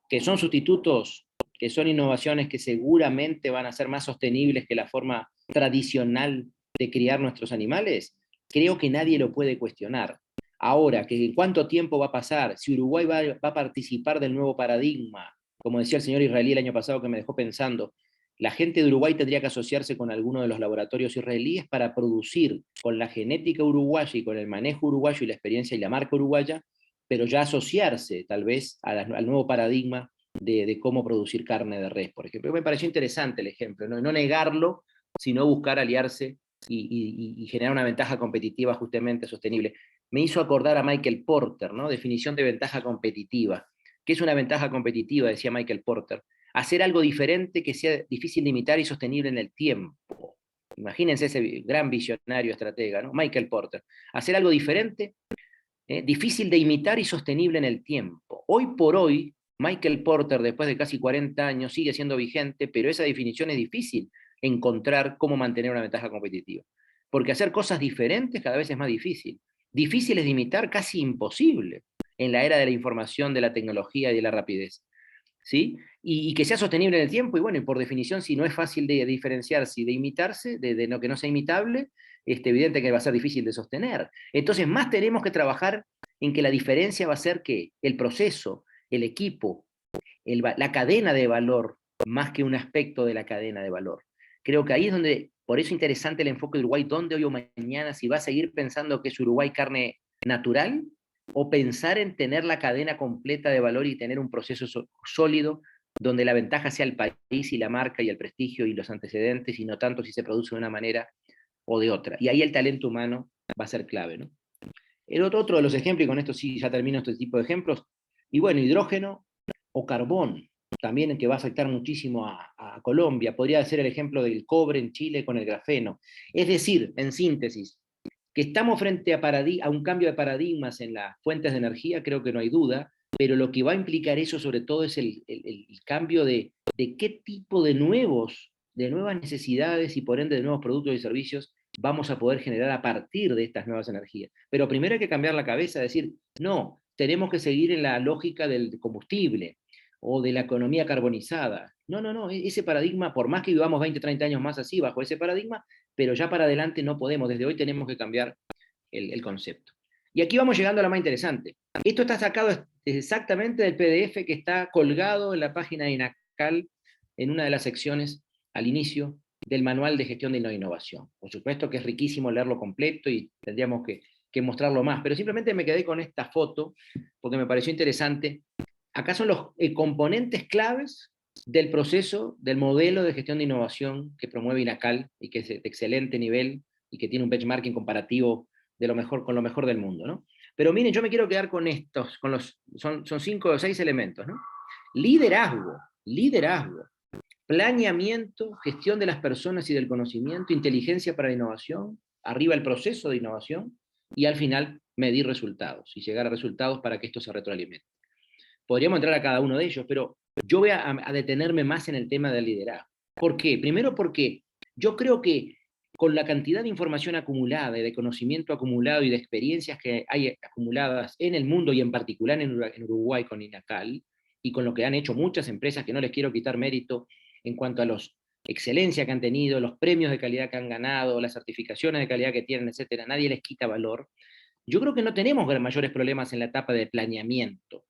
que son sustitutos, que son innovaciones que seguramente van a ser más sostenibles que la forma tradicional de criar nuestros animales, creo que nadie lo puede cuestionar. Ahora, que en cuánto tiempo va a pasar, si Uruguay va a participar del nuevo paradigma, como decía el señor israelí el año pasado que me dejó pensando, la gente de Uruguay tendría que asociarse con alguno de los laboratorios israelíes para producir con la genética uruguaya y con el manejo uruguayo y la experiencia y la marca uruguaya, pero ya asociarse tal vez al nuevo paradigma de cómo producir carne de res, por ejemplo. Me pareció interesante el ejemplo, no negarlo, sino buscar aliarse y generar una ventaja competitiva justamente sostenible. Me hizo acordar a Michael Porter, ¿no? Definición de ventaja competitiva. ¿Qué es una ventaja competitiva? Decía Michael Porter. Hacer algo diferente que sea difícil de imitar y sostenible en el tiempo. Imagínense ese gran visionario estratega, ¿no? Michael Porter. Hacer algo diferente, difícil de imitar y sostenible en el tiempo. Hoy por hoy, Michael Porter, después de casi 40 años, sigue siendo vigente, pero esa definición es difícil encontrar cómo mantener una ventaja competitiva. Porque hacer cosas diferentes cada vez es más difícil. Difíciles de imitar, casi imposible en la era de la información, de la tecnología y de la rapidez. ¿Sí? Y que sea sostenible en el tiempo, y bueno, y por definición, si no es fácil de diferenciarse y de imitarse, de lo que no sea imitable, es evidente que va a ser difícil de sostener. Entonces, más tenemos que trabajar en que la diferencia va a ser que el proceso, el equipo, la cadena de valor, más que un aspecto de la cadena de valor. Creo que ahí es donde, por eso es interesante el enfoque de Uruguay, donde hoy o mañana, si va a seguir pensando que es Uruguay carne natural, o pensar en tener la cadena completa de valor y tener un proceso sólido donde la ventaja sea el país y la marca y el prestigio y los antecedentes, y no tanto si se produce de una manera o de otra. Y ahí el talento humano va a ser clave, ¿no? El otro de los ejemplos, y con esto sí ya termino este tipo de ejemplos, y bueno, hidrógeno o carbón, también que va a afectar muchísimo a Colombia. Podría ser el ejemplo del cobre en Chile con el grafeno. Es decir, en síntesis, que estamos frente a un cambio de paradigmas en las fuentes de energía, creo que no hay duda, pero lo que va a implicar eso sobre todo es el cambio de qué tipo de nuevas necesidades y por ende de nuevos productos y servicios vamos a poder generar a partir de estas nuevas energías. Pero primero hay que cambiar la cabeza, decir, no, tenemos que seguir en la lógica del combustible o de la economía carbonizada. No, ese paradigma, por más que vivamos 20, 30 años más así, bajo ese paradigma, pero ya para adelante no podemos, desde hoy tenemos que cambiar el concepto. Y aquí vamos llegando a lo más interesante. Esto está sacado exactamente del PDF que está colgado en la página de INACAL, en una de las secciones al inicio del Manual de Gestión de la Innovación. Por supuesto que es riquísimo leerlo completo y tendríamos que mostrarlo más, pero simplemente me quedé con esta foto porque me pareció interesante. Acá son los componentes claves del proceso, del modelo de gestión de innovación que promueve INACAL y que es de excelente nivel y que tiene un benchmarking comparativo de lo mejor, con lo mejor del mundo, ¿no? Pero miren, yo me quiero quedar con estos, son 5 o 6 elementos, ¿no? Liderazgo, planeamiento, gestión de las personas y del conocimiento, inteligencia para la innovación, arriba el proceso de innovación, y al final medir resultados y llegar a resultados para que esto se retroalimente. Podríamos entrar a cada uno de ellos, pero yo voy a detenerme más en el tema del liderazgo. ¿Por qué? Primero porque yo creo que con la cantidad de información acumulada, y de conocimiento acumulado y de experiencias que hay acumuladas en el mundo y en particular en Uruguay con INACAL, y con lo que han hecho muchas empresas, que no les quiero quitar mérito en cuanto a los excelencia que han tenido, los premios de calidad que han ganado, las certificaciones de calidad que tienen, etcétera, nadie les quita valor. Yo creo que no tenemos mayores problemas en la etapa de planeamiento,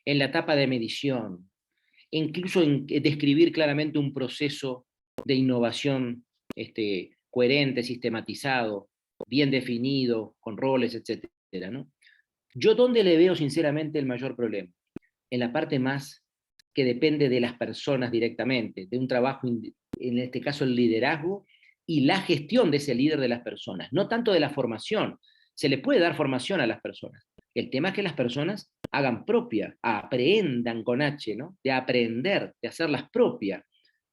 en la etapa de medición, incluso en describir claramente un proceso de innovación coherente, sistematizado, bien definido, con roles, etcétera, ¿no? Yo, ¿dónde le veo sinceramente el mayor problema? En la parte más que depende de las personas directamente, de un trabajo, en este caso el liderazgo y la gestión de ese líder de las personas, no tanto de la formación. Se le puede dar formación a las personas. El tema es que las personas hagan propia, aprendan con H, ¿no? De aprender, de hacerlas propias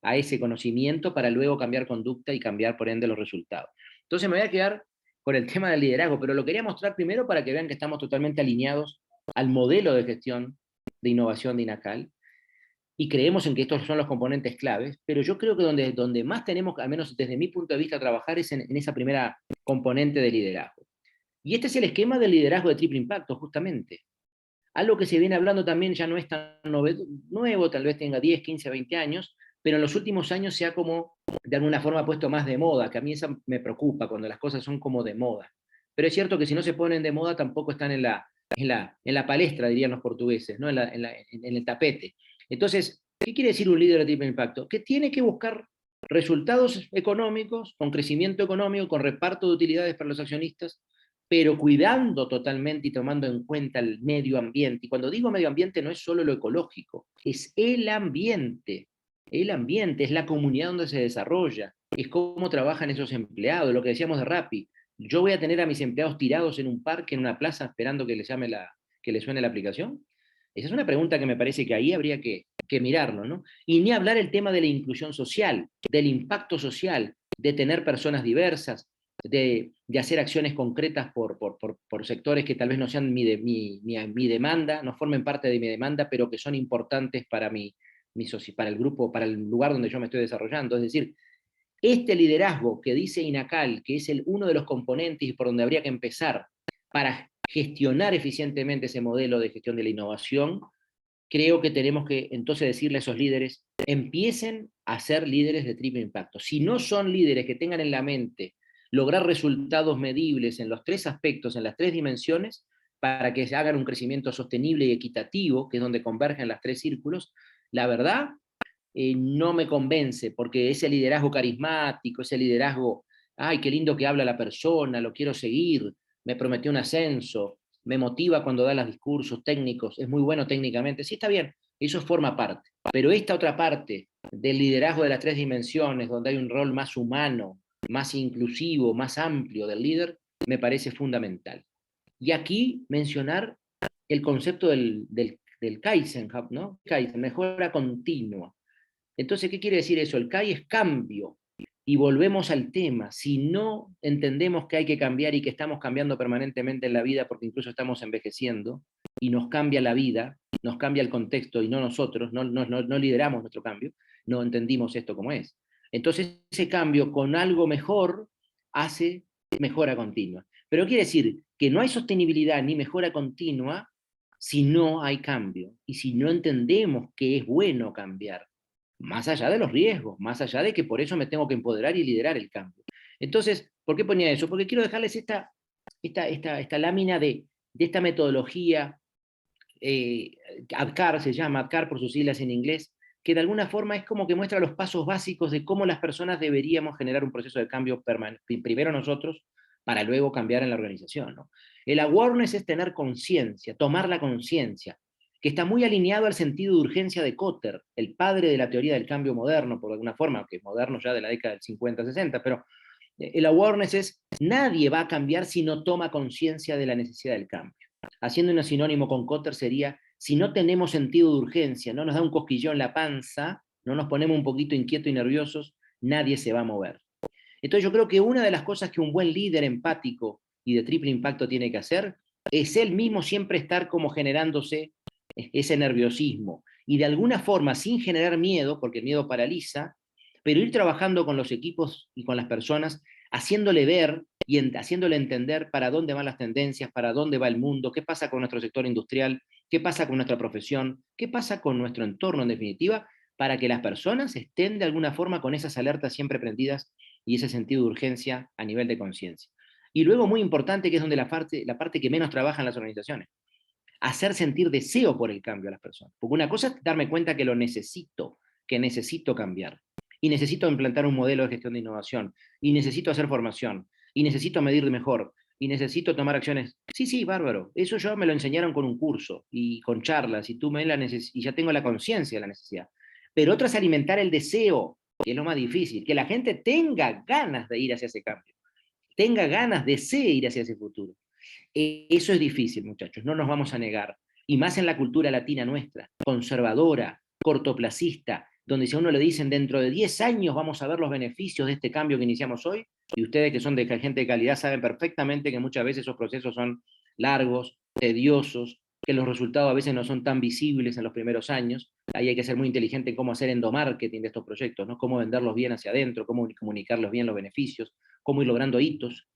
a ese conocimiento para luego cambiar conducta y cambiar por ende los resultados. Entonces me voy a quedar con el tema del liderazgo, pero lo quería mostrar primero para que vean que estamos totalmente alineados al modelo de gestión de innovación de INACAL, y creemos en que estos son los componentes claves, pero yo creo que donde más tenemos, al menos desde mi punto de vista, trabajar es en esa primera componente de liderazgo. Y este es el esquema del liderazgo de triple impacto, justamente. Algo que se viene hablando también ya no es tan nuevo, tal vez tenga 10, 15, 20 años, pero en los últimos años se ha como, de alguna forma, puesto más de moda, que a mí eso me preocupa, cuando las cosas son como de moda. Pero es cierto que si no se ponen de moda, tampoco están en la palestra, dirían los portugueses, ¿no? En el tapete. Entonces, ¿qué quiere decir un líder de triple impacto? Que tiene que buscar resultados económicos, con crecimiento económico, con reparto de utilidades para los accionistas, pero cuidando totalmente y tomando en cuenta el medio ambiente. Y cuando digo medio ambiente no es solo lo ecológico, es el ambiente. El ambiente es la comunidad donde se desarrolla, es cómo trabajan esos empleados, lo que decíamos de Rappi. Yo voy a tener a mis empleados tirados en un parque, en una plaza, esperando que les suene la aplicación. Esa es una pregunta que me parece que ahí habría que mirarlo, ¿no? Y ni hablar el tema de la inclusión social, del impacto social, de tener personas diversas, de hacer acciones concretas por sectores que tal vez no sean mi demanda, no formen parte de mi demanda, pero que son importantes para para el grupo, para el lugar donde yo me estoy desarrollando. Es decir, este liderazgo que dice INACAL, que es uno de los componentes y por donde habría que empezar para gestionar eficientemente ese modelo de gestión de la innovación, creo que tenemos que entonces decirle a esos líderes, empiecen a ser líderes de triple impacto. Si no son líderes que tengan en la mente lograr resultados medibles en los tres aspectos, en las tres dimensiones, para que se hagan un crecimiento sostenible y equitativo, que es donde convergen las tres círculos, la verdad no me convence, porque ese liderazgo carismático, ese liderazgo, ay, qué lindo que habla la persona, lo quiero seguir, me prometió un ascenso, me motiva cuando da los discursos técnicos, es muy bueno técnicamente, sí está bien, eso forma parte, pero esta otra parte del liderazgo de las tres dimensiones, donde hay un rol más humano, más inclusivo, más amplio del líder, me parece fundamental. Y aquí mencionar el concepto del Kaizen, ¿no? Kaizen, mejora continua. Entonces, ¿qué quiere decir eso? El CAI es cambio. Y volvemos al tema. Si no entendemos que hay que cambiar y que estamos cambiando permanentemente en la vida porque incluso estamos envejeciendo y nos cambia la vida, nos cambia el contexto y no nosotros, no lideramos nuestro cambio, no entendimos esto como es. Entonces, ese cambio con algo mejor hace mejora continua. Pero quiere decir que no hay sostenibilidad ni mejora continua si no hay cambio y si no entendemos que es bueno cambiar, más allá de los riesgos, más allá de que por eso me tengo que empoderar y liderar el cambio. Entonces, ¿por qué ponía eso? Porque quiero dejarles esta lámina de esta metodología, ADKAR se llama, ADKAR por sus siglas en inglés, que de alguna forma es como que muestra los pasos básicos de cómo las personas deberíamos generar un proceso de cambio primero nosotros, para luego cambiar en la organización, ¿no? El awareness es tener conciencia, tomar la conciencia, que está muy alineado al sentido de urgencia de Kotter, el padre de la teoría del cambio moderno, por alguna forma, que es moderno ya de la década del 50-60, pero el awareness es, nadie va a cambiar si no toma conciencia de la necesidad del cambio. Haciendo un sinónimo con Kotter sería, si no tenemos sentido de urgencia, no nos da un cosquillón en la panza, no nos ponemos un poquito inquietos y nerviosos, nadie se va a mover. Entonces yo creo que una de las cosas que un buen líder empático y de triple impacto tiene que hacer es él mismo siempre estar como generándose ese nerviosismo y de alguna forma sin generar miedo, porque el miedo paraliza, pero ir trabajando con los equipos y con las personas, haciéndole ver y haciéndole entender para dónde van las tendencias, para dónde va el mundo, qué pasa con nuestro sector industrial, qué pasa con nuestra profesión, qué pasa con nuestro entorno en definitiva, para que las personas estén de alguna forma con esas alertas siempre prendidas y ese sentido de urgencia a nivel de conciencia. Y luego, muy importante, que es donde la parte que menos trabajan las organizaciones, hacer sentir deseo por el cambio a las personas. Porque una cosa es darme cuenta que lo necesito, que necesito cambiar, y necesito implantar un modelo de gestión de innovación, y necesito hacer formación, y necesito medir mejor, y necesito tomar acciones. Sí, sí, bárbaro. Eso yo me lo enseñaron con un curso, y con charlas, y, y ya tengo la conciencia de la necesidad. Pero otra es alimentar el deseo, que es lo más difícil, que la gente tenga ganas de ir hacia ese cambio, tenga ganas, desee ir hacia ese futuro. Eso es difícil, muchachos, no nos vamos a negar. Y más en la cultura latina nuestra, conservadora, cortoplacista, donde si a uno le dicen dentro de 10 años vamos a ver los beneficios de este cambio que iniciamos hoy, y ustedes que son de gente de calidad saben perfectamente que muchas veces esos procesos son largos, tediosos, que los resultados a veces no son tan visibles en los primeros años. Ahí hay que ser muy inteligente en cómo hacer endomarketing de estos proyectos, ¿no? Cómo venderlos bien hacia adentro, cómo comunicarlos bien los beneficios, cómo ir logrando hitos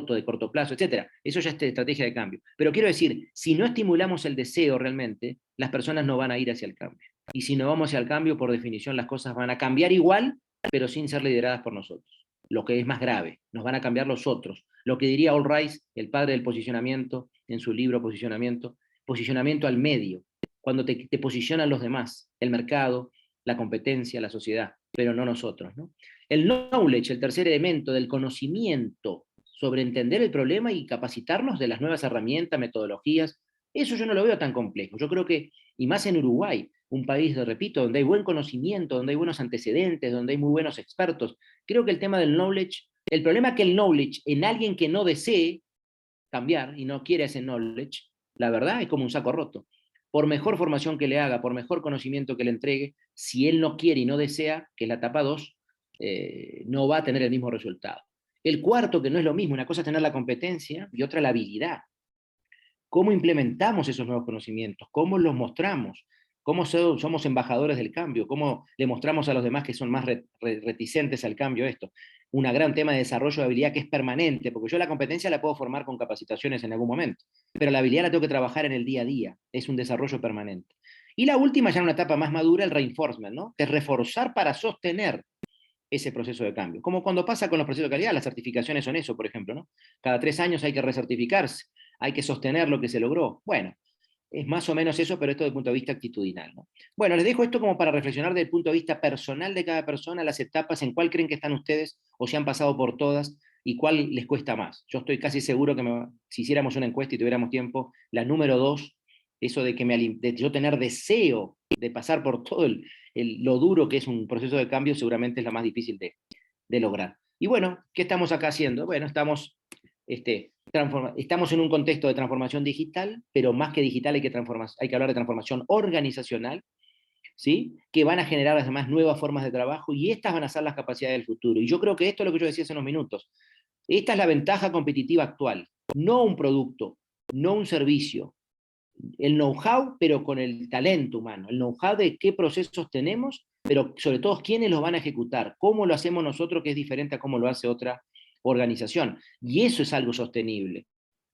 de corto plazo, etcétera. Eso ya es estrategia de cambio. Pero quiero decir, si no estimulamos el deseo realmente, las personas no van a ir hacia el cambio. Y si no vamos hacia el cambio, por definición, las cosas van a cambiar igual, pero sin ser lideradas por nosotros. Lo que es más grave, nos van a cambiar los otros. Lo que diría Allrise, el padre del posicionamiento, en su libro posicionamiento al medio, cuando te posicionan los demás, el mercado, la competencia, la sociedad, pero no nosotros, ¿no? El knowledge, el tercer elemento del conocimiento sobre entender el problema y capacitarnos de las nuevas herramientas, metodologías, eso yo no lo veo tan complejo. Yo creo que, y más en Uruguay, un país, repito, donde hay buen conocimiento, donde hay buenos antecedentes, donde hay muy buenos expertos, creo que el tema del knowledge, el problema es que el knowledge en alguien que no desee cambiar y no quiere ese knowledge, la verdad es como un saco roto. Por mejor formación que le haga, por mejor conocimiento que le entregue, si él no quiere y no desea, que es la etapa 2, no va a tener el mismo resultado. El cuarto, que no es lo mismo, una cosa es tener la competencia y otra la habilidad. ¿Cómo implementamos esos nuevos conocimientos? ¿Cómo los mostramos? ¿Cómo somos embajadores del cambio? ¿Cómo le mostramos a los demás que son más reticentes al cambio esto? Un gran tema de desarrollo de habilidad que es permanente, porque yo la competencia la puedo formar con capacitaciones en algún momento, pero la habilidad la tengo que trabajar en el día a día, es un desarrollo permanente. Y la última, ya en una etapa más madura, el reinforcement, ¿no? Que es reforzar para sostener ese proceso de cambio. Como cuando pasa con los procesos de calidad, las certificaciones son eso, por ejemplo, ¿no? Cada 3 años hay que recertificarse, hay que sostener lo que se logró. Bueno, es más o menos eso, pero esto desde el punto de vista actitudinal, ¿no? Bueno, les dejo esto como para reflexionar desde el punto de vista personal de cada persona, las etapas, en cuál creen que están ustedes, o si han pasado por todas, y cuál les cuesta más. Yo estoy casi seguro que si hiciéramos una encuesta y tuviéramos tiempo, la número 2, eso de, de yo tener deseo de pasar por todo lo duro que es un proceso de cambio, seguramente es la más difícil de lograr. Y bueno, ¿qué estamos acá haciendo? Bueno, estamos en un contexto de transformación digital, pero más que digital hay que hablar de transformación organizacional, ¿sí? Que van a generar además nuevas formas de trabajo y estas van a ser las capacidades del futuro. Y yo creo que esto es lo que yo decía hace unos minutos. Esta es la ventaja competitiva actual, no un producto, no un servicio, el know-how, pero con el talento humano, el know-how de qué procesos tenemos, pero sobre todo quiénes los van a ejecutar, cómo lo hacemos nosotros, que es diferente a cómo lo hace otra organización. Y eso es algo sostenible.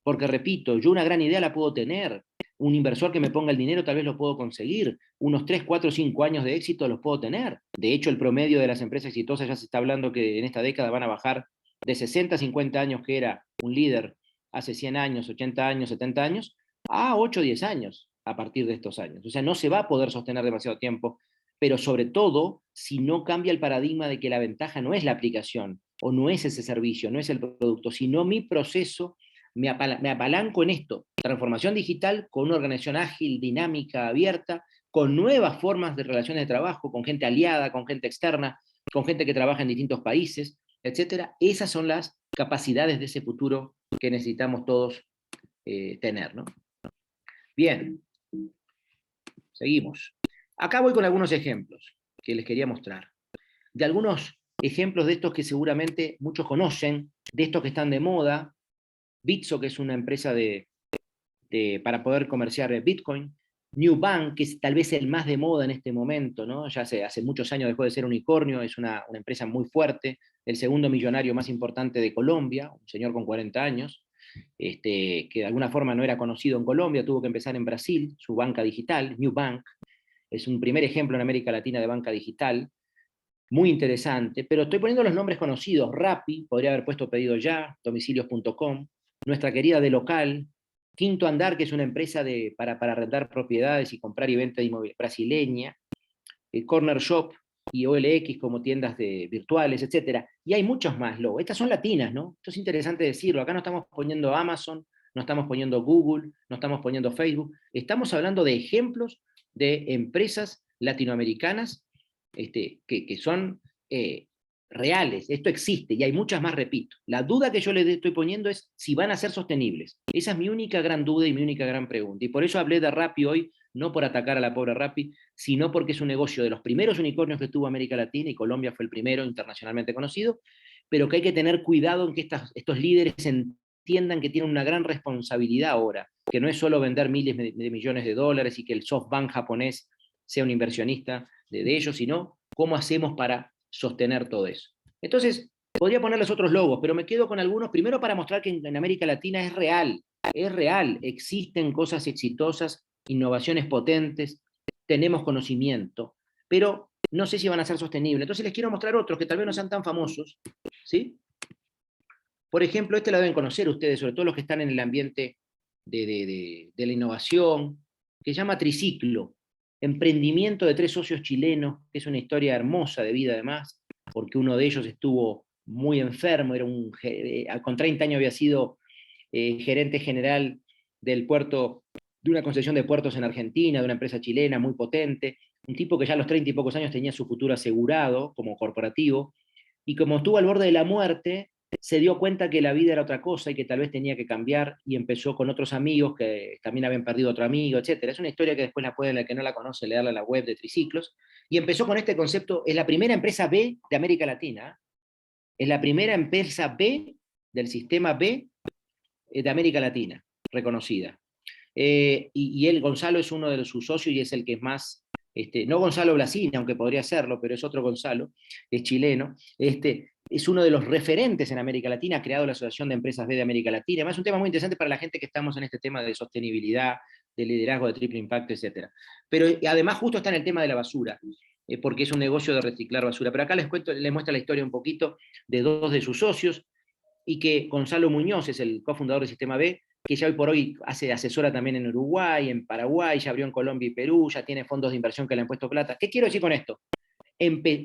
Porque, repito, yo una gran idea la puedo tener, un inversor que me ponga el dinero tal vez lo puedo conseguir, unos 3, 4, 5 años de éxito los puedo tener. De hecho, el promedio de las empresas exitosas ya se está hablando que en esta década van a bajar de 60 a 50 años, que era un líder hace 100 años, 80 años, 70 años, a 8 o 10 años a partir de estos años. O sea, no se va a poder sostener demasiado tiempo, pero sobre todo si no cambia el paradigma de que la ventaja no es la aplicación, o no es ese servicio, no es el producto, sino mi proceso, me apalanco en esto, transformación digital con una organización ágil, dinámica, abierta, con nuevas formas de relaciones de trabajo, con gente aliada, con gente externa, con gente que trabaja en distintos países, etcétera. Esas son las capacidades de ese futuro que necesitamos todos tener, ¿no? Bien, seguimos. Acá voy con algunos ejemplos que les quería mostrar. De algunos ejemplos de estos que seguramente muchos conocen, de estos que están de moda. Bitso, que es una empresa para poder comerciar Bitcoin. Nubank, que es tal vez el más de moda en este momento, ¿no? Ya hace muchos años dejó de ser unicornio, es una empresa muy fuerte, el segundo millonario más importante de Colombia, un señor con 40 años, que de alguna forma no era conocido en Colombia, tuvo que empezar en Brasil, su banca digital, Nubank, es un primer ejemplo en América Latina de banca digital, muy interesante, pero estoy poniendo los nombres conocidos. Rappi, podría haber puesto Pedido Ya, domicilios.com, nuestra querida De Local, Quinto Andar, que es una empresa para arrendar propiedades y comprar y venta de inmobiliaria brasileña, Corner Shop y OLX como tiendas virtuales, etc. Y hay muchos más, Lobo. Estas son latinas, ¿no? Esto es interesante decirlo. Acá no estamos poniendo Amazon, no estamos poniendo Google, no estamos poniendo Facebook. Estamos hablando de ejemplos de empresas latinoamericanas que son reales. Esto existe y hay muchas más, repito. La duda que yo les estoy poniendo es si van a ser sostenibles. Esa es mi única gran duda y mi única gran pregunta. Y por eso hablé de Rappi hoy, no por atacar a la pobre Rappi, sino porque es un negocio de los primeros unicornios que tuvo América Latina, y Colombia fue el primero internacionalmente conocido, pero que hay que tener cuidado en que estos líderes entiendan que tienen una gran responsabilidad ahora, que no es solo vender miles de millones de dólares y que el SoftBank japonés sea un inversionista de ellos, sino cómo hacemos para sostener todo eso. Entonces, podría ponerles otros logos, pero me quedo con algunos, primero para mostrar que en América Latina es real, existen cosas exitosas, innovaciones potentes, tenemos conocimiento, pero no sé si van a ser sostenibles. Entonces les quiero mostrar otros que tal vez no sean tan famosos, ¿sí? Por ejemplo, este lo deben conocer ustedes, sobre todo los que están en el ambiente de la innovación, que se llama Triciclo, emprendimiento de 3 socios chilenos, que es una historia hermosa de vida además, porque uno de ellos estuvo muy enfermo, con 30 años había sido gerente general del puerto, de una concesión de puertos en Argentina, de una empresa chilena muy potente, un tipo que ya a los 30 y pocos años tenía su futuro asegurado como corporativo, y como estuvo al borde de la muerte, se dio cuenta que la vida era otra cosa y que tal vez tenía que cambiar, y empezó con otros amigos que también habían perdido otro amigo, etc. Es una historia que después la pueden, el que no la conoce, leerla en la web de Triciclos, y empezó con este concepto. Es la primera empresa B de América Latina, es la primera empresa B del sistema B de América Latina, reconocida. Y él, Gonzalo, es uno de sus socios y es el que es más, no Gonzalo Blasini, aunque podría serlo, pero es otro Gonzalo, es chileno, es uno de los referentes en América Latina, ha creado la Asociación de Empresas B de América Latina. Además, es un tema muy interesante para la gente que estamos en este tema de sostenibilidad, de liderazgo, de triple impacto, etc. Pero además justo está en el tema de la basura, porque es un negocio de reciclar basura. Pero acá les muestro la historia un poquito de 2 de sus socios, y que Gonzalo Muñoz es el cofundador del Sistema B, que ya hoy por hoy asesora también en Uruguay, en Paraguay, ya abrió en Colombia y Perú, ya tiene fondos de inversión que le han puesto plata. ¿Qué quiero decir con esto?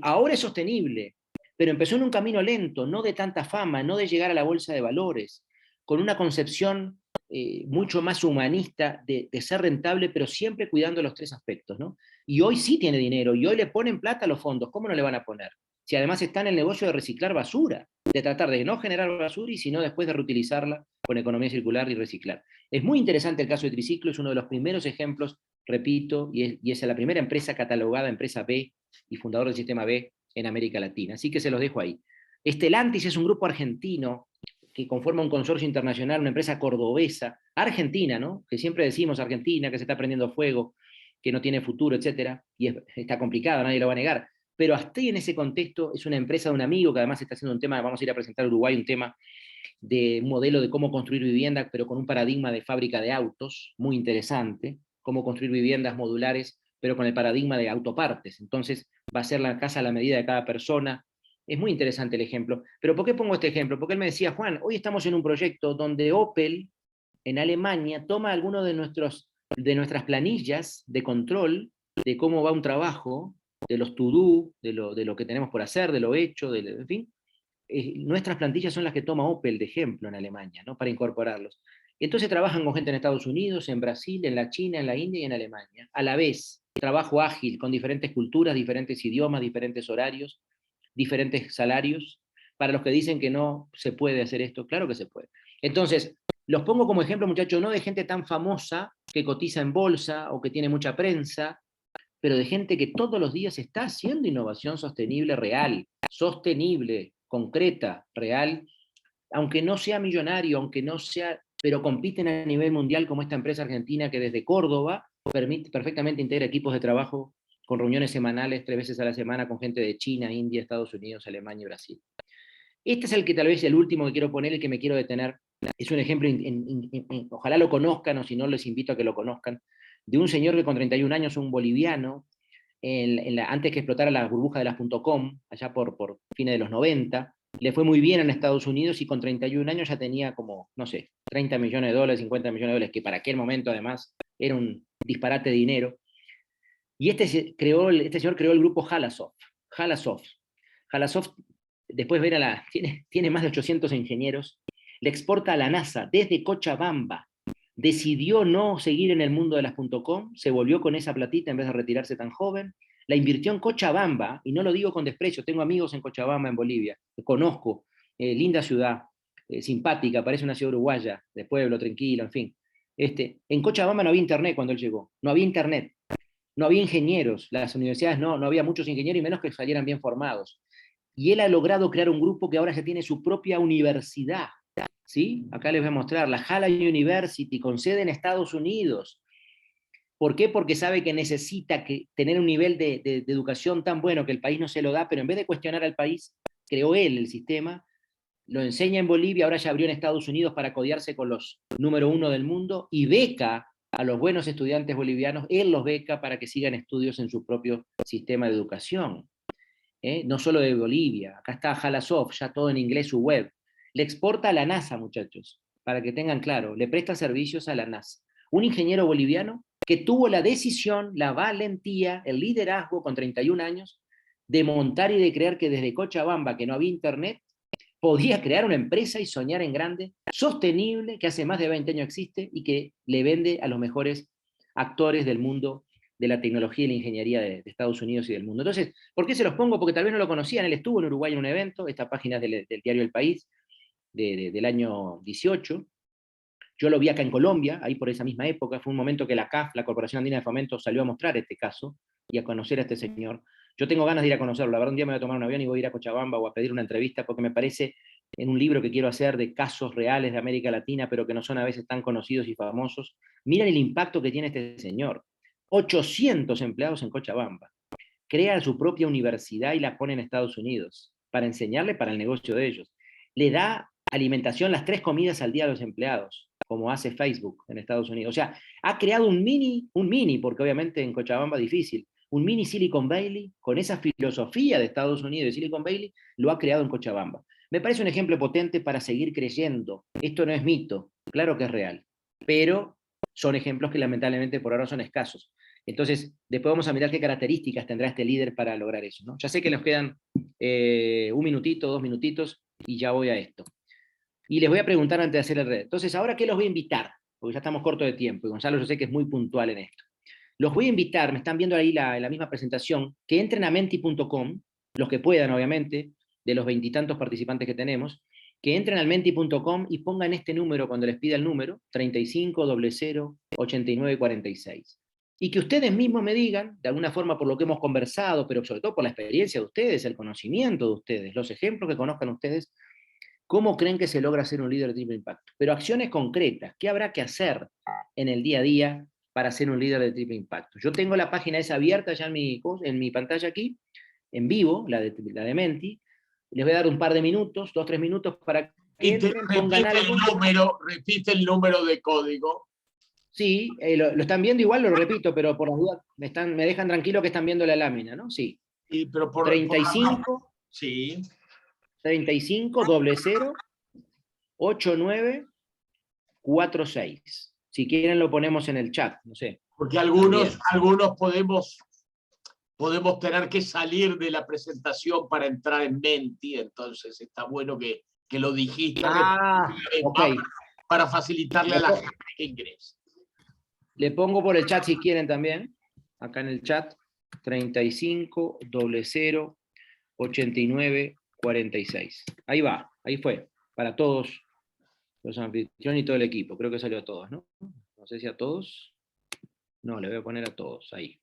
Ahora es sostenible, pero empezó en un camino lento, no de tanta fama, no de llegar a la bolsa de valores, con una concepción mucho más humanista de ser rentable, pero siempre cuidando los 3 aspectos, ¿no? Y hoy sí tiene dinero, y hoy le ponen plata a los fondos. ¿Cómo no le van a poner? Si además está en el negocio de reciclar basura, de tratar de no generar basura y sino después de reutilizarla con economía circular y reciclar. Es muy interesante el caso de Triciclo, es uno de los primeros ejemplos, repito, y es la primera empresa catalogada, empresa B, y fundador del Sistema B en América Latina. Así que se los dejo ahí. Stellantis es un grupo argentino que conforma un consorcio internacional, una empresa cordobesa, argentina, ¿no? Que siempre decimos Argentina, que se está prendiendo fuego, que no tiene futuro, etcétera, y está complicado, nadie lo va a negar. Pero hasta en ese contexto es una empresa de un amigo que además está haciendo un tema, vamos a ir a presentar a Uruguay, un tema de un modelo de cómo construir viviendas, pero con un paradigma de fábrica de autos, muy interesante, cómo construir viviendas modulares, pero con el paradigma de autopartes. Entonces va a ser la casa a la medida de cada persona. Es muy interesante el ejemplo. Pero ¿por qué pongo este ejemplo? Porque él me decía, Juan, hoy estamos en un proyecto donde Opel, en Alemania, toma alguno de nuestras planillas de control de cómo va un trabajo, de los to-do, de lo que tenemos por hacer, de lo hecho, en fin. Nuestras plantillas son las que toma Opel de ejemplo en Alemania, ¿no? Para incorporarlos. Entonces trabajan con gente en Estados Unidos, en Brasil, en la China, en la India y en Alemania. A la vez, trabajo ágil, con diferentes culturas, diferentes idiomas, diferentes horarios, diferentes salarios. Para los que dicen que no se puede hacer esto, claro que se puede. Entonces, los pongo como ejemplo, muchachos, no de gente tan famosa que cotiza en bolsa o que tiene mucha prensa, pero de gente que todos los días está haciendo innovación sostenible real, sostenible, concreta, real, aunque no sea millonario, aunque no sea, pero compiten a nivel mundial como esta empresa argentina que desde Córdoba perfectamente integra equipos de trabajo con reuniones semanales 3 veces a la semana con gente de China, India, Estados Unidos, Alemania y Brasil. Este es el que tal vez el último que quiero poner, el que me quiero detener. Es un ejemplo, ojalá lo conozcan, o si no les invito a que lo conozcan, de un señor que con 31 años, un boliviano, antes que explotara la burbuja de las .com, allá por fines de los 90, le fue muy bien en Estados Unidos y con 31 años ya tenía como, no sé, 30 millones de dólares, 50 millones de dólares, que para aquel momento además era un disparate de dinero. Y este señor creó el grupo Halasoft. Halasoft, después tiene más de 800 ingenieros, le exporta a la NASA desde Cochabamba. Decidió no seguir en el mundo de las .com, se volvió con esa platita en vez de retirarse tan joven, la invirtió en Cochabamba, y no lo digo con desprecio, tengo amigos en Cochabamba, en Bolivia, conozco, linda ciudad, simpática, parece una ciudad uruguaya, de pueblo, tranquilo, en fin. En Cochabamba no había internet cuando él llegó, no había internet, no había ingenieros, las universidades no había muchos ingenieros y menos que salieran bien formados. Y él ha logrado crear un grupo que ahora ya tiene su propia universidad, ¿sí? Acá les voy a mostrar, la Hala University, con sede en Estados Unidos. ¿Por qué? Porque sabe que necesita tener un nivel de educación tan bueno que el país no se lo da, pero en vez de cuestionar al país, creó él el sistema, lo enseña en Bolivia, ahora ya abrió en Estados Unidos para codearse con los número 1 del mundo, y beca a los buenos estudiantes bolivianos, él los beca para que sigan estudios en su propio sistema de educación. No solo de Bolivia, acá está Halasoft, ya todo en inglés, su web. Le exporta a la NASA, muchachos, para que tengan claro, le presta servicios a la NASA. Un ingeniero boliviano que tuvo la decisión, la valentía, el liderazgo con 31 años, de montar y de creer que desde Cochabamba, que no había internet, podía crear una empresa y soñar en grande, sostenible, que hace más de 20 años existe y que le vende a los mejores actores del mundo de la tecnología y la ingeniería de Estados Unidos y del mundo. Entonces, ¿por qué se los pongo? Porque tal vez no lo conocían, él estuvo en Uruguay en un evento, esta página es del diario El País, del año 18, yo lo vi acá en Colombia, ahí por esa misma época, fue un momento que la CAF, la Corporación Andina de Fomento, salió a mostrar este caso y a conocer a este señor. Yo tengo ganas de ir a conocerlo, la verdad un día me voy a tomar un avión y voy a ir a Cochabamba o a pedir una entrevista porque me parece, en un libro que quiero hacer de casos reales de América Latina, pero que no son a veces tan conocidos y famosos, miren el impacto que tiene este señor. 800 empleados en Cochabamba. Crea su propia universidad y la pone en Estados Unidos para enseñarle para el negocio de ellos. Le da alimentación las 3 comidas al día a los empleados, como hace Facebook en Estados Unidos. O sea, ha creado un mini, porque obviamente en Cochabamba es difícil, un mini Silicon Valley con esa filosofía de Estados Unidos de Silicon Valley, lo ha creado en Cochabamba. Me parece un ejemplo potente para seguir creyendo. Esto no es mito, claro que es real, pero son ejemplos que lamentablemente por ahora son escasos. Entonces, después vamos a mirar qué características tendrá este líder para lograr eso, ¿no? Ya sé que nos quedan 1 minutito, 2 minutitos, y ya voy a esto. Y les voy a preguntar antes de hacer el red. Entonces, ¿ahora qué los voy a invitar? Porque ya estamos cortos de tiempo, y Gonzalo yo sé que es muy puntual en esto. Los voy a invitar, me están viendo ahí la misma presentación, que entren a menti.com, los que puedan, obviamente, de los 20 y tantos participantes que tenemos, que entren al menti.com y pongan este número cuando les pida el número, 35008946. Y que ustedes mismos me digan, de alguna forma por lo que hemos conversado, pero sobre todo por la experiencia de ustedes, el conocimiento de ustedes, los ejemplos que conozcan ustedes, cómo creen que se logra ser un líder de triple impacto. Pero acciones concretas, ¿qué habrá que hacer en el día a día para ser un líder de triple impacto? Yo tengo la página esa abierta ya en mi pantalla aquí, en vivo, la de Menti. Les voy a dar un par de minutos, 2 o 3 minutos para que entren, pongan algo. Repite el número de código. Sí, lo están viendo igual, lo repito, pero por las dudas me dejan tranquilo que están viendo la lámina, ¿no? Sí. Pero 35, sí. 35 00 8946. Si quieren lo ponemos en el chat, no sé. Porque algunos podemos tener que salir de la presentación para entrar en Menti, entonces está bueno que lo dijiste okay, para facilitarle a la gente que ingrese. Le pongo por el chat si quieren también, acá en el chat, 35 00 8946. Ahí va, ahí fue, para todos los anfitriones y todo el equipo, creo que salió a todos, ¿no? No sé si a todos, no, le voy a poner a todos, ahí.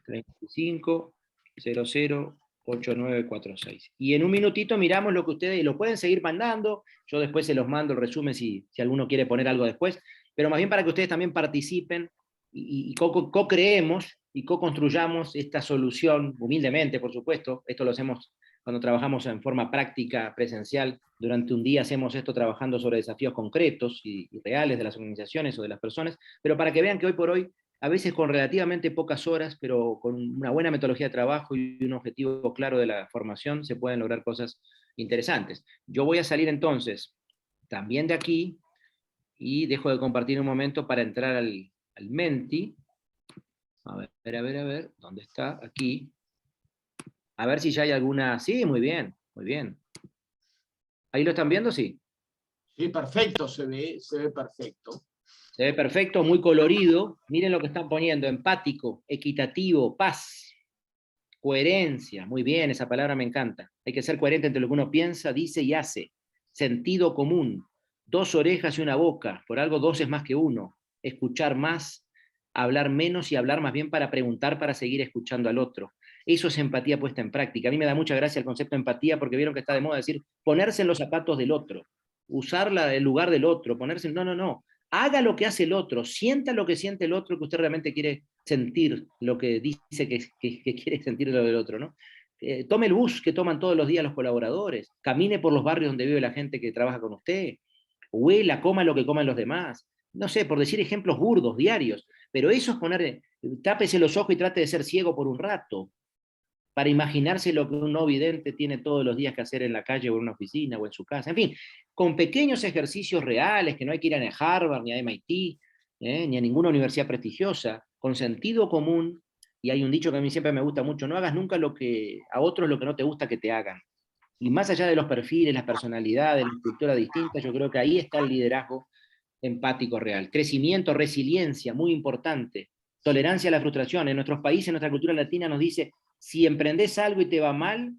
35 00 8946. Y en un minutito miramos lo que ustedes, lo pueden seguir mandando, yo después se los mando el resumen si alguno quiere poner algo después, pero más bien para que ustedes también participen y co-creemos y co-construyamos esta solución, humildemente, por supuesto. Esto lo hacemos cuando trabajamos en forma práctica, presencial. Durante un día hacemos esto trabajando sobre desafíos concretos y reales de las organizaciones o de las personas, pero para que vean que hoy por hoy a veces con relativamente pocas horas, pero con una buena metodología de trabajo y un objetivo claro de la formación, se pueden lograr cosas interesantes. Yo voy a salir entonces también de aquí y dejo de compartir un momento para entrar al Menti. A ver, ¿dónde está? Aquí. A ver si ya hay alguna... Sí, muy bien, muy bien. ¿Ahí lo están viendo? Sí. Sí, perfecto, se ve perfecto. Se ve perfecto, muy colorido. Miren lo que están poniendo: empático, equitativo, paz, coherencia. Muy bien, esa palabra me encanta. Hay que ser coherente entre lo que uno piensa, dice y hace. Sentido común, 2 orejas y una boca, por algo dos es más que uno. Escuchar más, hablar menos y hablar más bien para preguntar, para seguir escuchando al otro. Eso es empatía puesta en práctica. A mí me da mucha gracia el concepto de empatía porque vieron que está de moda decir ponerse en los zapatos del otro, usarla el lugar del otro, ponerse... No, no, no. Haga lo que hace el otro, sienta lo que siente el otro, que usted realmente quiere sentir lo que dice que quiere sentir lo del otro, ¿no? Tome el bus que toman todos los días los colaboradores, camine por los barrios donde vive la gente que trabaja con usted, huela, coma lo que coman los demás, no sé, por decir ejemplos burdos, diarios, pero eso es poner, tápese los ojos y trate de ser ciego por un rato, para imaginarse lo que un no vidente tiene todos los días que hacer en la calle o en una oficina o en su casa. En fin, con pequeños ejercicios reales, que no hay que ir a Harvard ni a MIT, ni a ninguna universidad prestigiosa, con sentido común. Y hay un dicho que a mí siempre me gusta mucho: no hagas nunca a otros lo que no te gusta que te hagan. Y más allá de los perfiles, las personalidades, la estructura distinta, yo creo que ahí está el liderazgo empático real. Crecimiento, resiliencia, muy importante. Tolerancia a la frustración. En nuestros países, en nuestra cultura latina nos dice: si emprendés algo y te va mal,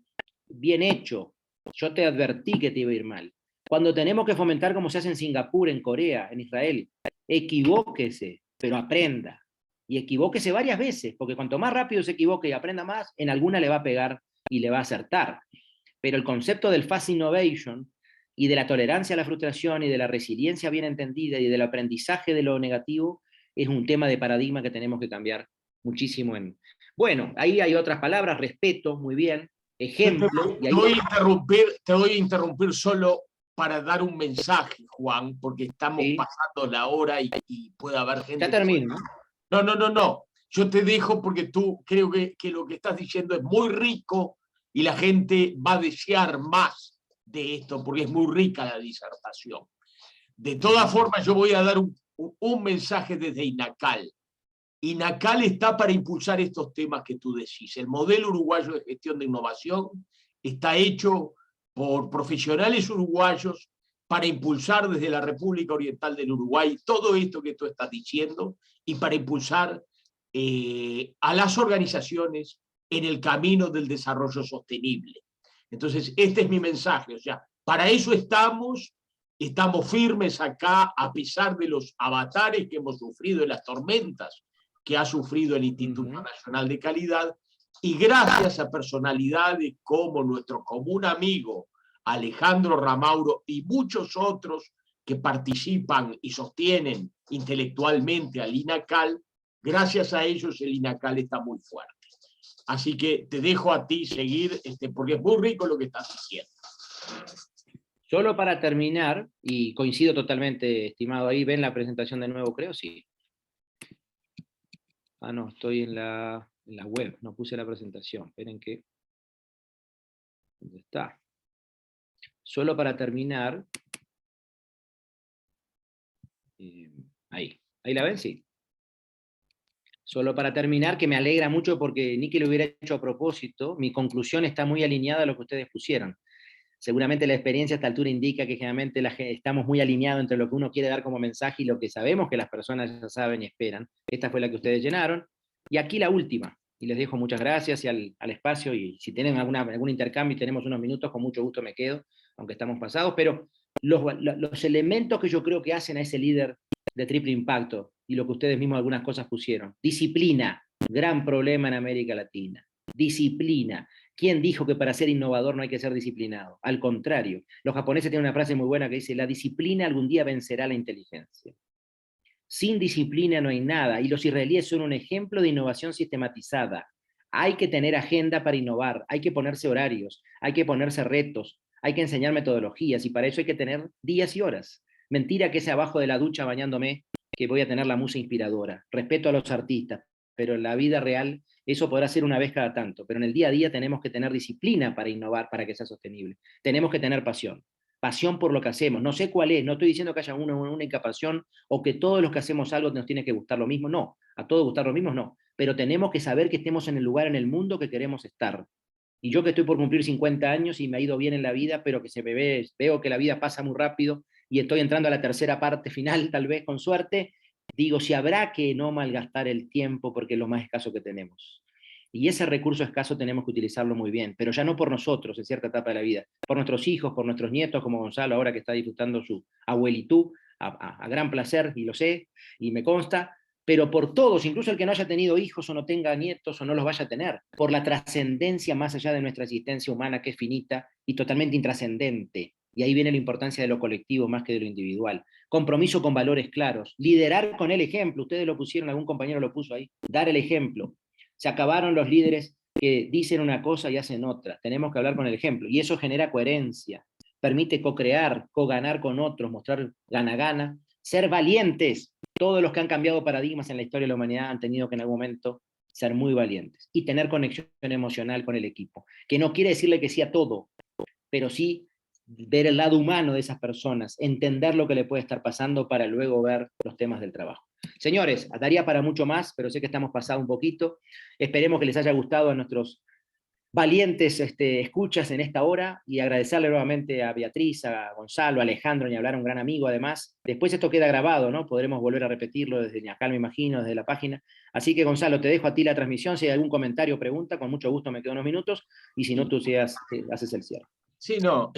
bien hecho. Yo te advertí que te iba a ir mal. Cuando tenemos que fomentar, como se hace en Singapur, en Corea, en Israel, equivóquese, pero aprenda. Y equivóquese varias veces, porque cuanto más rápido se equivoque y aprenda más, en alguna le va a pegar y le va a acertar. Pero el concepto del fast innovation y de la tolerancia a la frustración y de la resiliencia bien entendida y del aprendizaje de lo negativo es un tema de paradigma que tenemos que cambiar muchísimo. Bueno, ahí hay otras palabras: respeto, muy bien, ejemplo. Y ahí... Te voy a interrumpir solo para dar un mensaje, Juan, porque estamos Sí, pasando la hora y puede haber ya gente que... termino, ¿no? No, no, no, no. Yo te dejo porque tú creo que lo que estás diciendo es muy rico y la gente va a desear más de esto porque es muy rica la disertación. De todas formas, yo voy a dar un mensaje desde INACAL. INACAL está para impulsar estos temas que tú decís. El modelo uruguayo de gestión de innovación está hecho por profesionales uruguayos para impulsar desde la República Oriental del Uruguay todo esto que tú estás diciendo y para impulsar a las organizaciones en el camino del desarrollo sostenible. Entonces, este es mi mensaje. O sea, para eso estamos firmes acá a pesar de los avatares que hemos sufrido en las tormentas que ha sufrido el Instituto Nacional de Calidad, y gracias a personalidades como nuestro común amigo Alejandro Ramauro y muchos otros que participan y sostienen intelectualmente al INACAL, gracias a ellos el INACAL está muy fuerte. Así que te dejo a ti seguir, porque es muy rico lo que estás diciendo. Solo para terminar, y coincido totalmente, estimado, ahí ven la presentación de nuevo, creo, sí. Ah, no, estoy en la web, no puse la presentación. Esperen que... ¿Dónde está? Solo para terminar... ahí la ven, sí. Solo para terminar, que me alegra mucho porque ni que lo hubiera hecho a propósito, mi conclusión está muy alineada a lo que ustedes pusieron. Seguramente la experiencia a esta altura indica que generalmente estamos muy alineados entre lo que uno quiere dar como mensaje y lo que sabemos que las personas ya saben y esperan. Esta fue la que ustedes llenaron. Y aquí la última. Y les dejo muchas gracias y al espacio. Y si tienen algún intercambio y tenemos unos minutos, con mucho gusto me quedo, aunque estamos pasados. Pero los elementos que yo creo que hacen a ese líder de triple impacto, y lo que ustedes mismos algunas cosas pusieron: disciplina, gran problema en América Latina. Disciplina. ¿Quién dijo que para ser innovador no hay que ser disciplinado? Al contrario, los japoneses tienen una frase muy buena que dice: la disciplina algún día vencerá la inteligencia. Sin disciplina no hay nada, y los israelíes son un ejemplo de innovación sistematizada. Hay que tener agenda para innovar, hay que ponerse horarios, hay que ponerse retos, hay que enseñar metodologías, y para eso hay que tener días y horas. Mentira que ese abajo de la ducha bañándome que voy a tener la musa inspiradora. Respeto a los artistas, pero en la vida real eso podrá ser una vez cada tanto. Pero en el día a día tenemos que tener disciplina para innovar, para que sea sostenible. Tenemos que tener pasión. Pasión por lo que hacemos. No sé cuál es, no estoy diciendo que haya una única pasión o que todos los que hacemos algo nos tiene que gustar lo mismo, no. A todos gustar lo mismo, no. Pero tenemos que saber que estemos en el lugar en el mundo que queremos estar. Y yo que estoy por cumplir 50 años y me ha ido bien en la vida, pero que veo que la vida pasa muy rápido y estoy entrando a la tercera parte final, tal vez con suerte, digo, si habrá que no malgastar el tiempo porque es lo más escaso que tenemos. Y ese recurso escaso tenemos que utilizarlo muy bien, pero ya no por nosotros en cierta etapa de la vida, por nuestros hijos, por nuestros nietos, como Gonzalo ahora que está disfrutando su abuelitud, a gran placer, y lo sé, y me consta, pero por todos, incluso el que no haya tenido hijos o no tenga nietos o no los vaya a tener, por la trascendencia más allá de nuestra existencia humana que es finita y totalmente intrascendente. Y ahí viene la importancia de lo colectivo más que de lo individual. Compromiso con valores claros, liderar con el ejemplo, ustedes lo pusieron, algún compañero lo puso ahí, dar el ejemplo. Se acabaron los líderes que dicen una cosa y hacen otra, tenemos que hablar con el ejemplo, y eso genera coherencia, permite co-crear, co-ganar con otros, mostrar gana-gana, ser valientes. Todos los que han cambiado paradigmas en la historia de la humanidad han tenido que en algún momento ser muy valientes y tener conexión emocional con el equipo, que no quiere decirle que sí a todo, pero sí ver el lado humano de esas personas, entender lo que le puede estar pasando para luego ver los temas del trabajo. Señores, daría para mucho más, pero sé que estamos pasado un poquito. Esperemos que les haya gustado a nuestros valientes escuchas en esta hora y agradecerle nuevamente a Beatriz, a Gonzalo, a Alejandro, ni hablar, un gran amigo además. Después esto queda grabado, ¿no? Podremos volver a repetirlo desde acá, me imagino, desde la página. Así que Gonzalo, te dejo a ti la transmisión. Si hay algún comentario o pregunta, con mucho gusto me quedo unos minutos y si no, tú haces el cierre. Sí, no,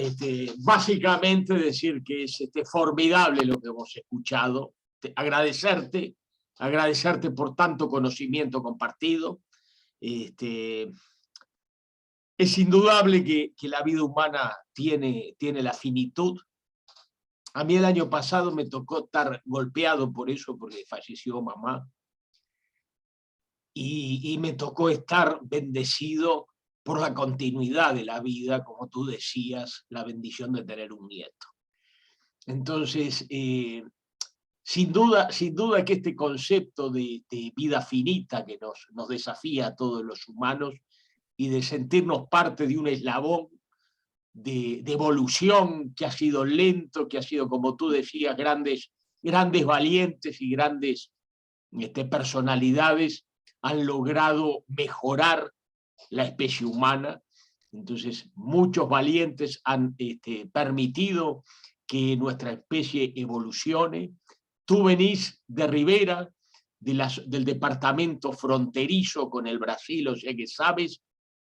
básicamente decir que es formidable lo que hemos escuchado, agradecerte por tanto conocimiento compartido. Es indudable que la vida humana tiene la finitud. A mí el año pasado me tocó estar golpeado por eso, porque falleció mamá, y me tocó estar bendecido por la continuidad de la vida, como tú decías, la bendición de tener un nieto. Entonces, sin duda que este concepto de vida finita que nos desafía a todos los humanos y de sentirnos parte de un eslabón de evolución que ha sido lento, que ha sido, como tú decías, grandes valientes y grandes personalidades han logrado mejorar la especie humana. Entonces, muchos valientes han permitido que nuestra especie evolucione. Tú venís de Rivera, del departamento fronterizo con el Brasil, o sea que sabes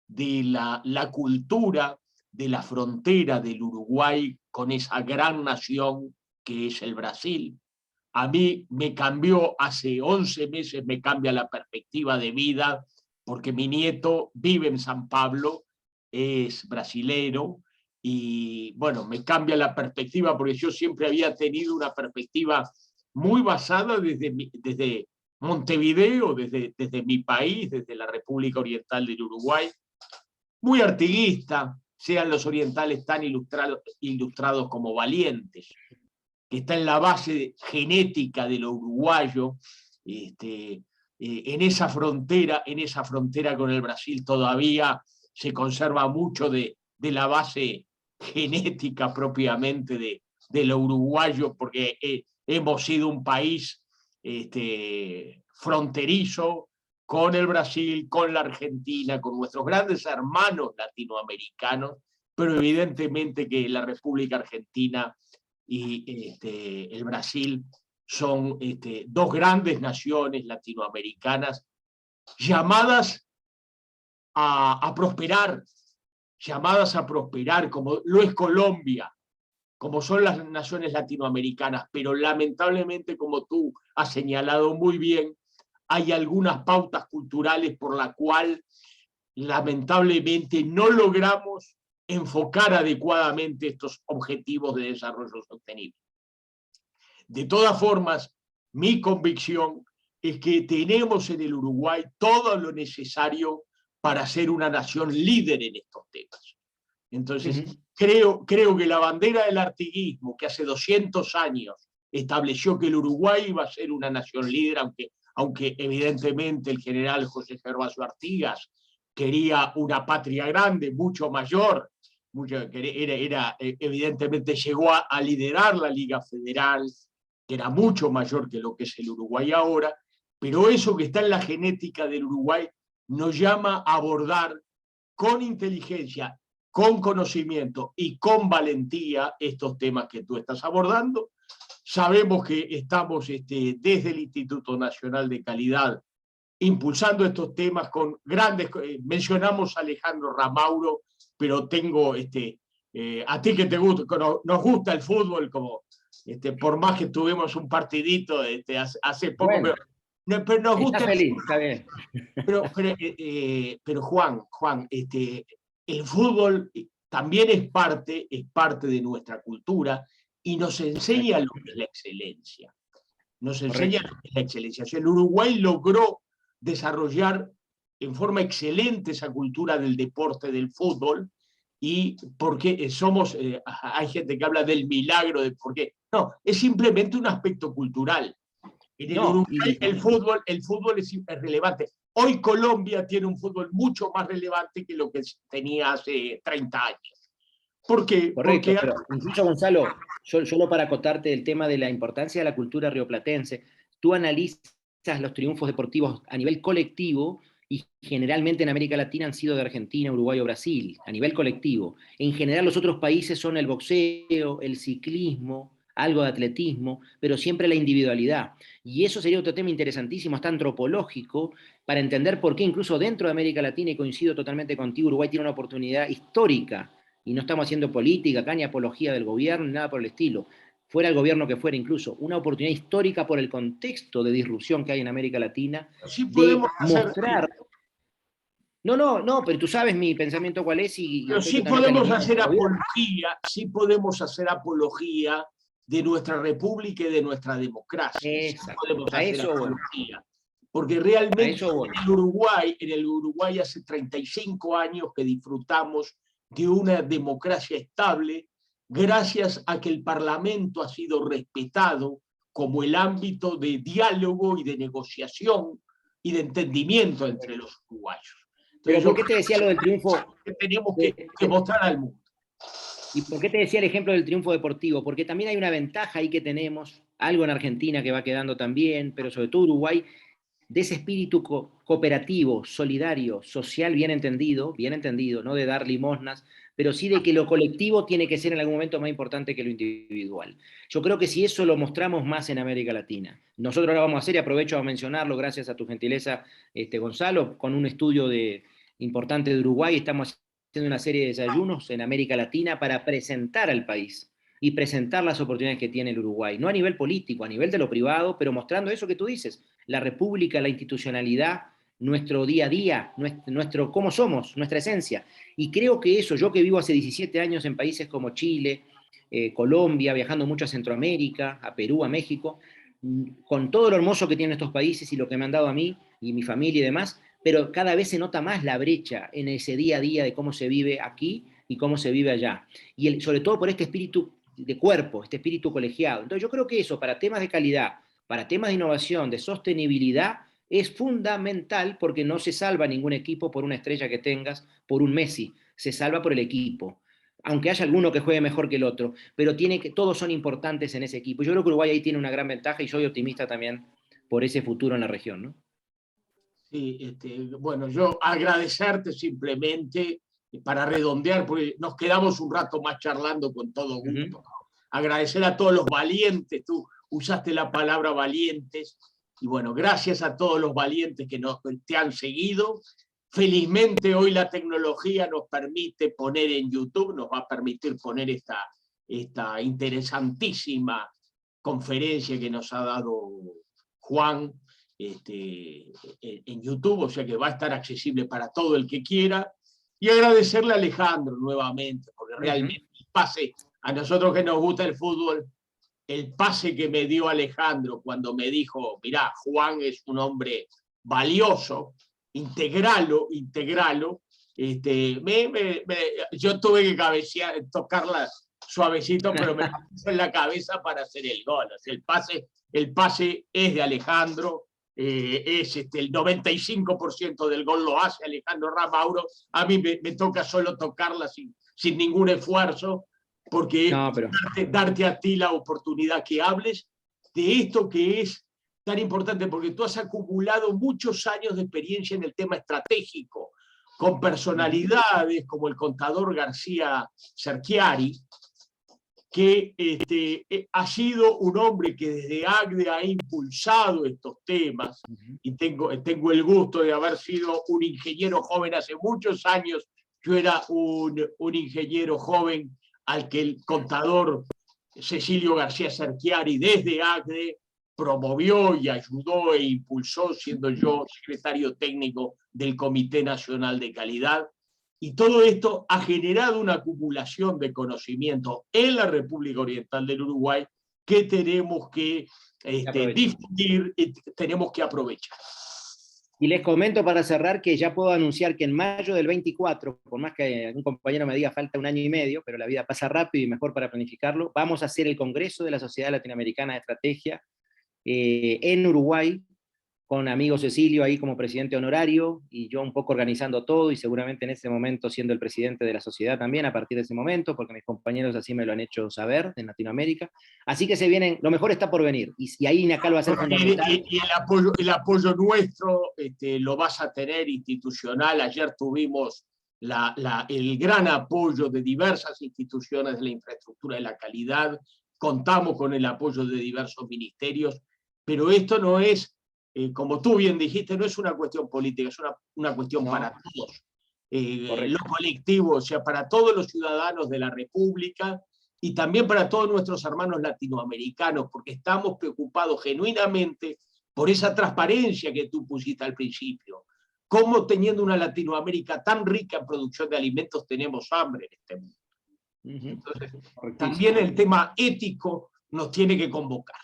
de la cultura de la frontera del Uruguay con esa gran nación que es el Brasil. A mí me cambió, hace 11 meses me cambia la perspectiva de vida, porque mi nieto vive en San Pablo, es brasilero, y bueno, me cambia la perspectiva, porque yo siempre había tenido una perspectiva muy basada desde Montevideo, desde mi país, desde la República Oriental del Uruguay, muy artiguista, sean los orientales tan ilustrados como valientes, que está en la base genética de lo uruguayo. En esa frontera con el Brasil todavía se conserva mucho de la base genética propiamente de lo uruguayo, porque hemos sido un país fronterizo con el Brasil, con la Argentina, con nuestros grandes hermanos latinoamericanos, pero evidentemente que la República Argentina y el Brasil son dos grandes naciones latinoamericanas llamadas a prosperar, como lo es Colombia, como son las naciones latinoamericanas, pero lamentablemente, como tú has señalado muy bien, hay algunas pautas culturales por la cual lamentablemente no logramos enfocar adecuadamente estos objetivos de desarrollo sostenible. De todas formas, mi convicción es que tenemos en el Uruguay todo lo necesario para ser una nación líder en estos temas. Entonces, creo que la bandera del artiguismo, que hace 200 años estableció que el Uruguay iba a ser una nación líder, aunque evidentemente el general José Gervasio Artigas quería una patria grande, mucho mayor, evidentemente llegó a liderar la Liga Federal, que era mucho mayor que lo que es el Uruguay ahora, pero eso que está en la genética del Uruguay nos llama a abordar con inteligencia, con conocimiento y con valentía estos temas que tú estás abordando. Sabemos que estamos desde el Instituto Nacional de Calidad impulsando estos temas con grandes, mencionamos a Alejandro Ramauro, pero tengo, a ti que te gusta, nos gusta el fútbol, como por más que tuvimos un partidito hace poco, Bueno, pero nos gusta está feliz, está bien. Pero Juan, el fútbol también es parte de nuestra cultura y nos enseña lo que es la excelencia. Nos enseña lo que es la excelencia. O sea, el Uruguay logró desarrollar en forma excelente esa cultura del deporte, del fútbol, y porque hay gente que habla del milagro, de por qué. No, es simplemente un aspecto cultural. En el Uruguay el fútbol es relevante. Hoy Colombia tiene un fútbol mucho más relevante que lo que tenía hace 30 años. ¿Por qué? Correcto, pero incluso Gonzalo, solo para acotarte el tema de la importancia de la cultura rioplatense, tú analizas los triunfos deportivos a nivel colectivo y generalmente en América Latina han sido de Argentina, Uruguay o Brasil, a nivel colectivo. En general los otros países son el boxeo, el ciclismo, algo de atletismo, pero siempre la individualidad. Y eso sería otro tema interesantísimo, hasta antropológico, para entender por qué incluso dentro de América Latina, y coincido totalmente contigo, Uruguay tiene una oportunidad histórica, y no estamos haciendo política acá, ni apología del gobierno, ni nada por el estilo, fuera el gobierno que fuera incluso, una oportunidad histórica por el contexto de disrupción que hay en América Latina, sí de mostrar... No, pero tú sabes mi pensamiento cuál es y pero sí podemos hacer apología de nuestra república y de nuestra democracia. Sí podemos hacer apología. Porque realmente en el Uruguay hace 35 años que disfrutamos de una democracia estable gracias a que el Parlamento ha sido respetado como el ámbito de diálogo y de negociación y de entendimiento entre los uruguayos. Entonces, ¿pero por qué te decía lo del triunfo? Que tenemos que mostrar al mundo. ¿Y por qué te decía el ejemplo del triunfo deportivo? Porque también hay una ventaja ahí que tenemos, algo en Argentina que va quedando también, pero sobre todo Uruguay, de ese espíritu cooperativo, solidario, social, bien entendido, no de dar limosnas, pero sí de que lo colectivo tiene que ser en algún momento más importante que lo individual. Yo creo que si eso lo mostramos más en América Latina, nosotros lo vamos a hacer, y aprovecho a mencionarlo gracias a tu gentileza, Gonzalo, con un estudio importante de Uruguay, estamos haciendo una serie de desayunos en América Latina para presentar al país y presentar las oportunidades que tiene el Uruguay, no a nivel político, a nivel de lo privado, pero mostrando eso que tú dices, la república, la institucionalidad, nuestro día a día, nuestro cómo somos, nuestra esencia. Y creo que eso, yo que vivo hace 17 años en países como Chile, Colombia, viajando mucho a Centroamérica, a Perú, a México, con todo lo hermoso que tienen estos países y lo que me han dado a mí y mi familia y demás, pero cada vez se nota más la brecha en ese día a día de cómo se vive aquí y cómo se vive allá. Y sobre todo por este espíritu de cuerpo, este espíritu colegiado. Entonces yo creo que eso, para temas de calidad, para temas de innovación, de sostenibilidad, es fundamental porque no se salva ningún equipo por una estrella que tengas, por un Messi, se salva por el equipo. Aunque haya alguno que juegue mejor que el otro, pero todos son importantes en ese equipo. Yo creo que Uruguay ahí tiene una gran ventaja y soy optimista también por ese futuro en la región, ¿no? Sí, bueno, yo agradecerte simplemente para redondear, porque nos quedamos un rato más charlando con todo gusto. Agradecer a todos los valientes, tú usaste la palabra valientes, y bueno, gracias a todos los valientes que te han seguido. Felizmente hoy la tecnología nos permite poner en YouTube, nos va a permitir poner esta interesantísima conferencia que nos ha dado Juan en YouTube, o sea que va a estar accesible para todo el que quiera. Y agradecerle a Alejandro nuevamente, porque realmente el pase, a nosotros que nos gusta el fútbol, el pase que me dio Alejandro cuando me dijo, mirá, Juan es un hombre valioso, integralo, yo tuve que tocar suavecito, pero me puso en la cabeza para hacer el gol. O sea, el pase es de Alejandro, el 95% del gol lo hace Alejandro Ramauro. A mí me toca solo tocarla sin ningún esfuerzo, porque No, pero... darte a ti la oportunidad que hables de esto que es tan importante, porque tú has acumulado muchos años de experiencia en el tema estratégico, con personalidades como el contador García Cerchiari, que ha sido un hombre que desde ACDE ha impulsado estos temas, y tengo el gusto de haber sido un ingeniero joven hace muchos años. Yo era un ingeniero joven al que el contador Cecilio García Cerchiari desde ACDE promovió y ayudó e impulsó, siendo yo secretario técnico del Comité Nacional de Calidad. Y todo esto ha generado una acumulación de conocimiento en la República Oriental del Uruguay que tenemos que difundir y tenemos que aprovechar. Y les comento para cerrar que ya puedo anunciar que en mayo del 24, por más que algún compañero me diga falta un año y medio, pero la vida pasa rápido y mejor para planificarlo, vamos a hacer el Congreso de la Sociedad Latinoamericana de Estrategia en Uruguay, con amigo Cecilio ahí como presidente honorario, y yo un poco organizando todo, y seguramente en ese momento siendo el presidente de la sociedad también, a partir de ese momento, porque mis compañeros así me lo han hecho saber en Latinoamérica. Así que se vienen, lo mejor está por venir, y ahí INACAL va a ser fundamental. Y el apoyo nuestro lo vas a tener institucional. Ayer tuvimos el gran apoyo de diversas instituciones de la infraestructura de la calidad, contamos con el apoyo de diversos ministerios, pero esto no es, como tú bien dijiste, no es una cuestión política, es una cuestión para todos. Lo colectivo, o sea, para todos los ciudadanos de la República y también para todos nuestros hermanos latinoamericanos, porque estamos preocupados genuinamente por esa transparencia que tú pusiste al principio. Cómo teniendo una Latinoamérica tan rica en producción de alimentos tenemos hambre en este mundo. Entonces, también el tema ético nos tiene que convocar.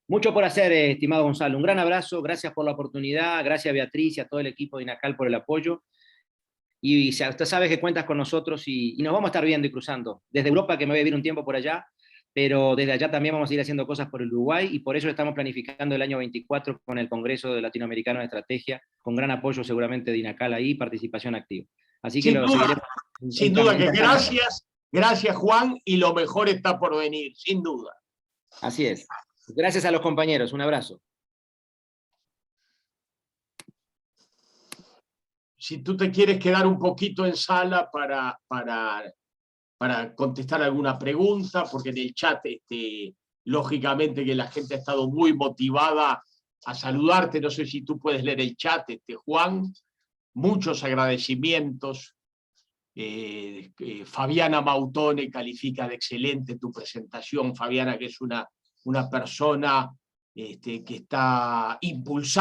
Mucho por hacer, estimado Gonzalo. Un gran abrazo, gracias por la oportunidad, gracias Beatriz y a todo el equipo de INACAL por el apoyo. Y usted sabe que cuentas con nosotros y nos vamos a estar viendo y cruzando. Desde Europa, que me voy a vivir un tiempo por allá, pero desde allá también vamos a ir haciendo cosas por el Uruguay, y por eso estamos planificando el año 24 con el Congreso Latinoamericano de Estrategia, con gran apoyo seguramente de INACAL ahí, participación activa. Así que lo seguiremos. Sin duda que gracias Juan, y lo mejor está por venir, sin duda. Así es. Gracias a los compañeros, un abrazo. Si tú te quieres quedar un poquito en sala para contestar alguna pregunta, porque en el chat, lógicamente que la gente ha estado muy motivada a saludarte. No sé si tú puedes leer el chat, Juan. Muchos agradecimientos. Fabiana Mautone califica de excelente tu presentación. Fabiana, que es una persona que está impulsando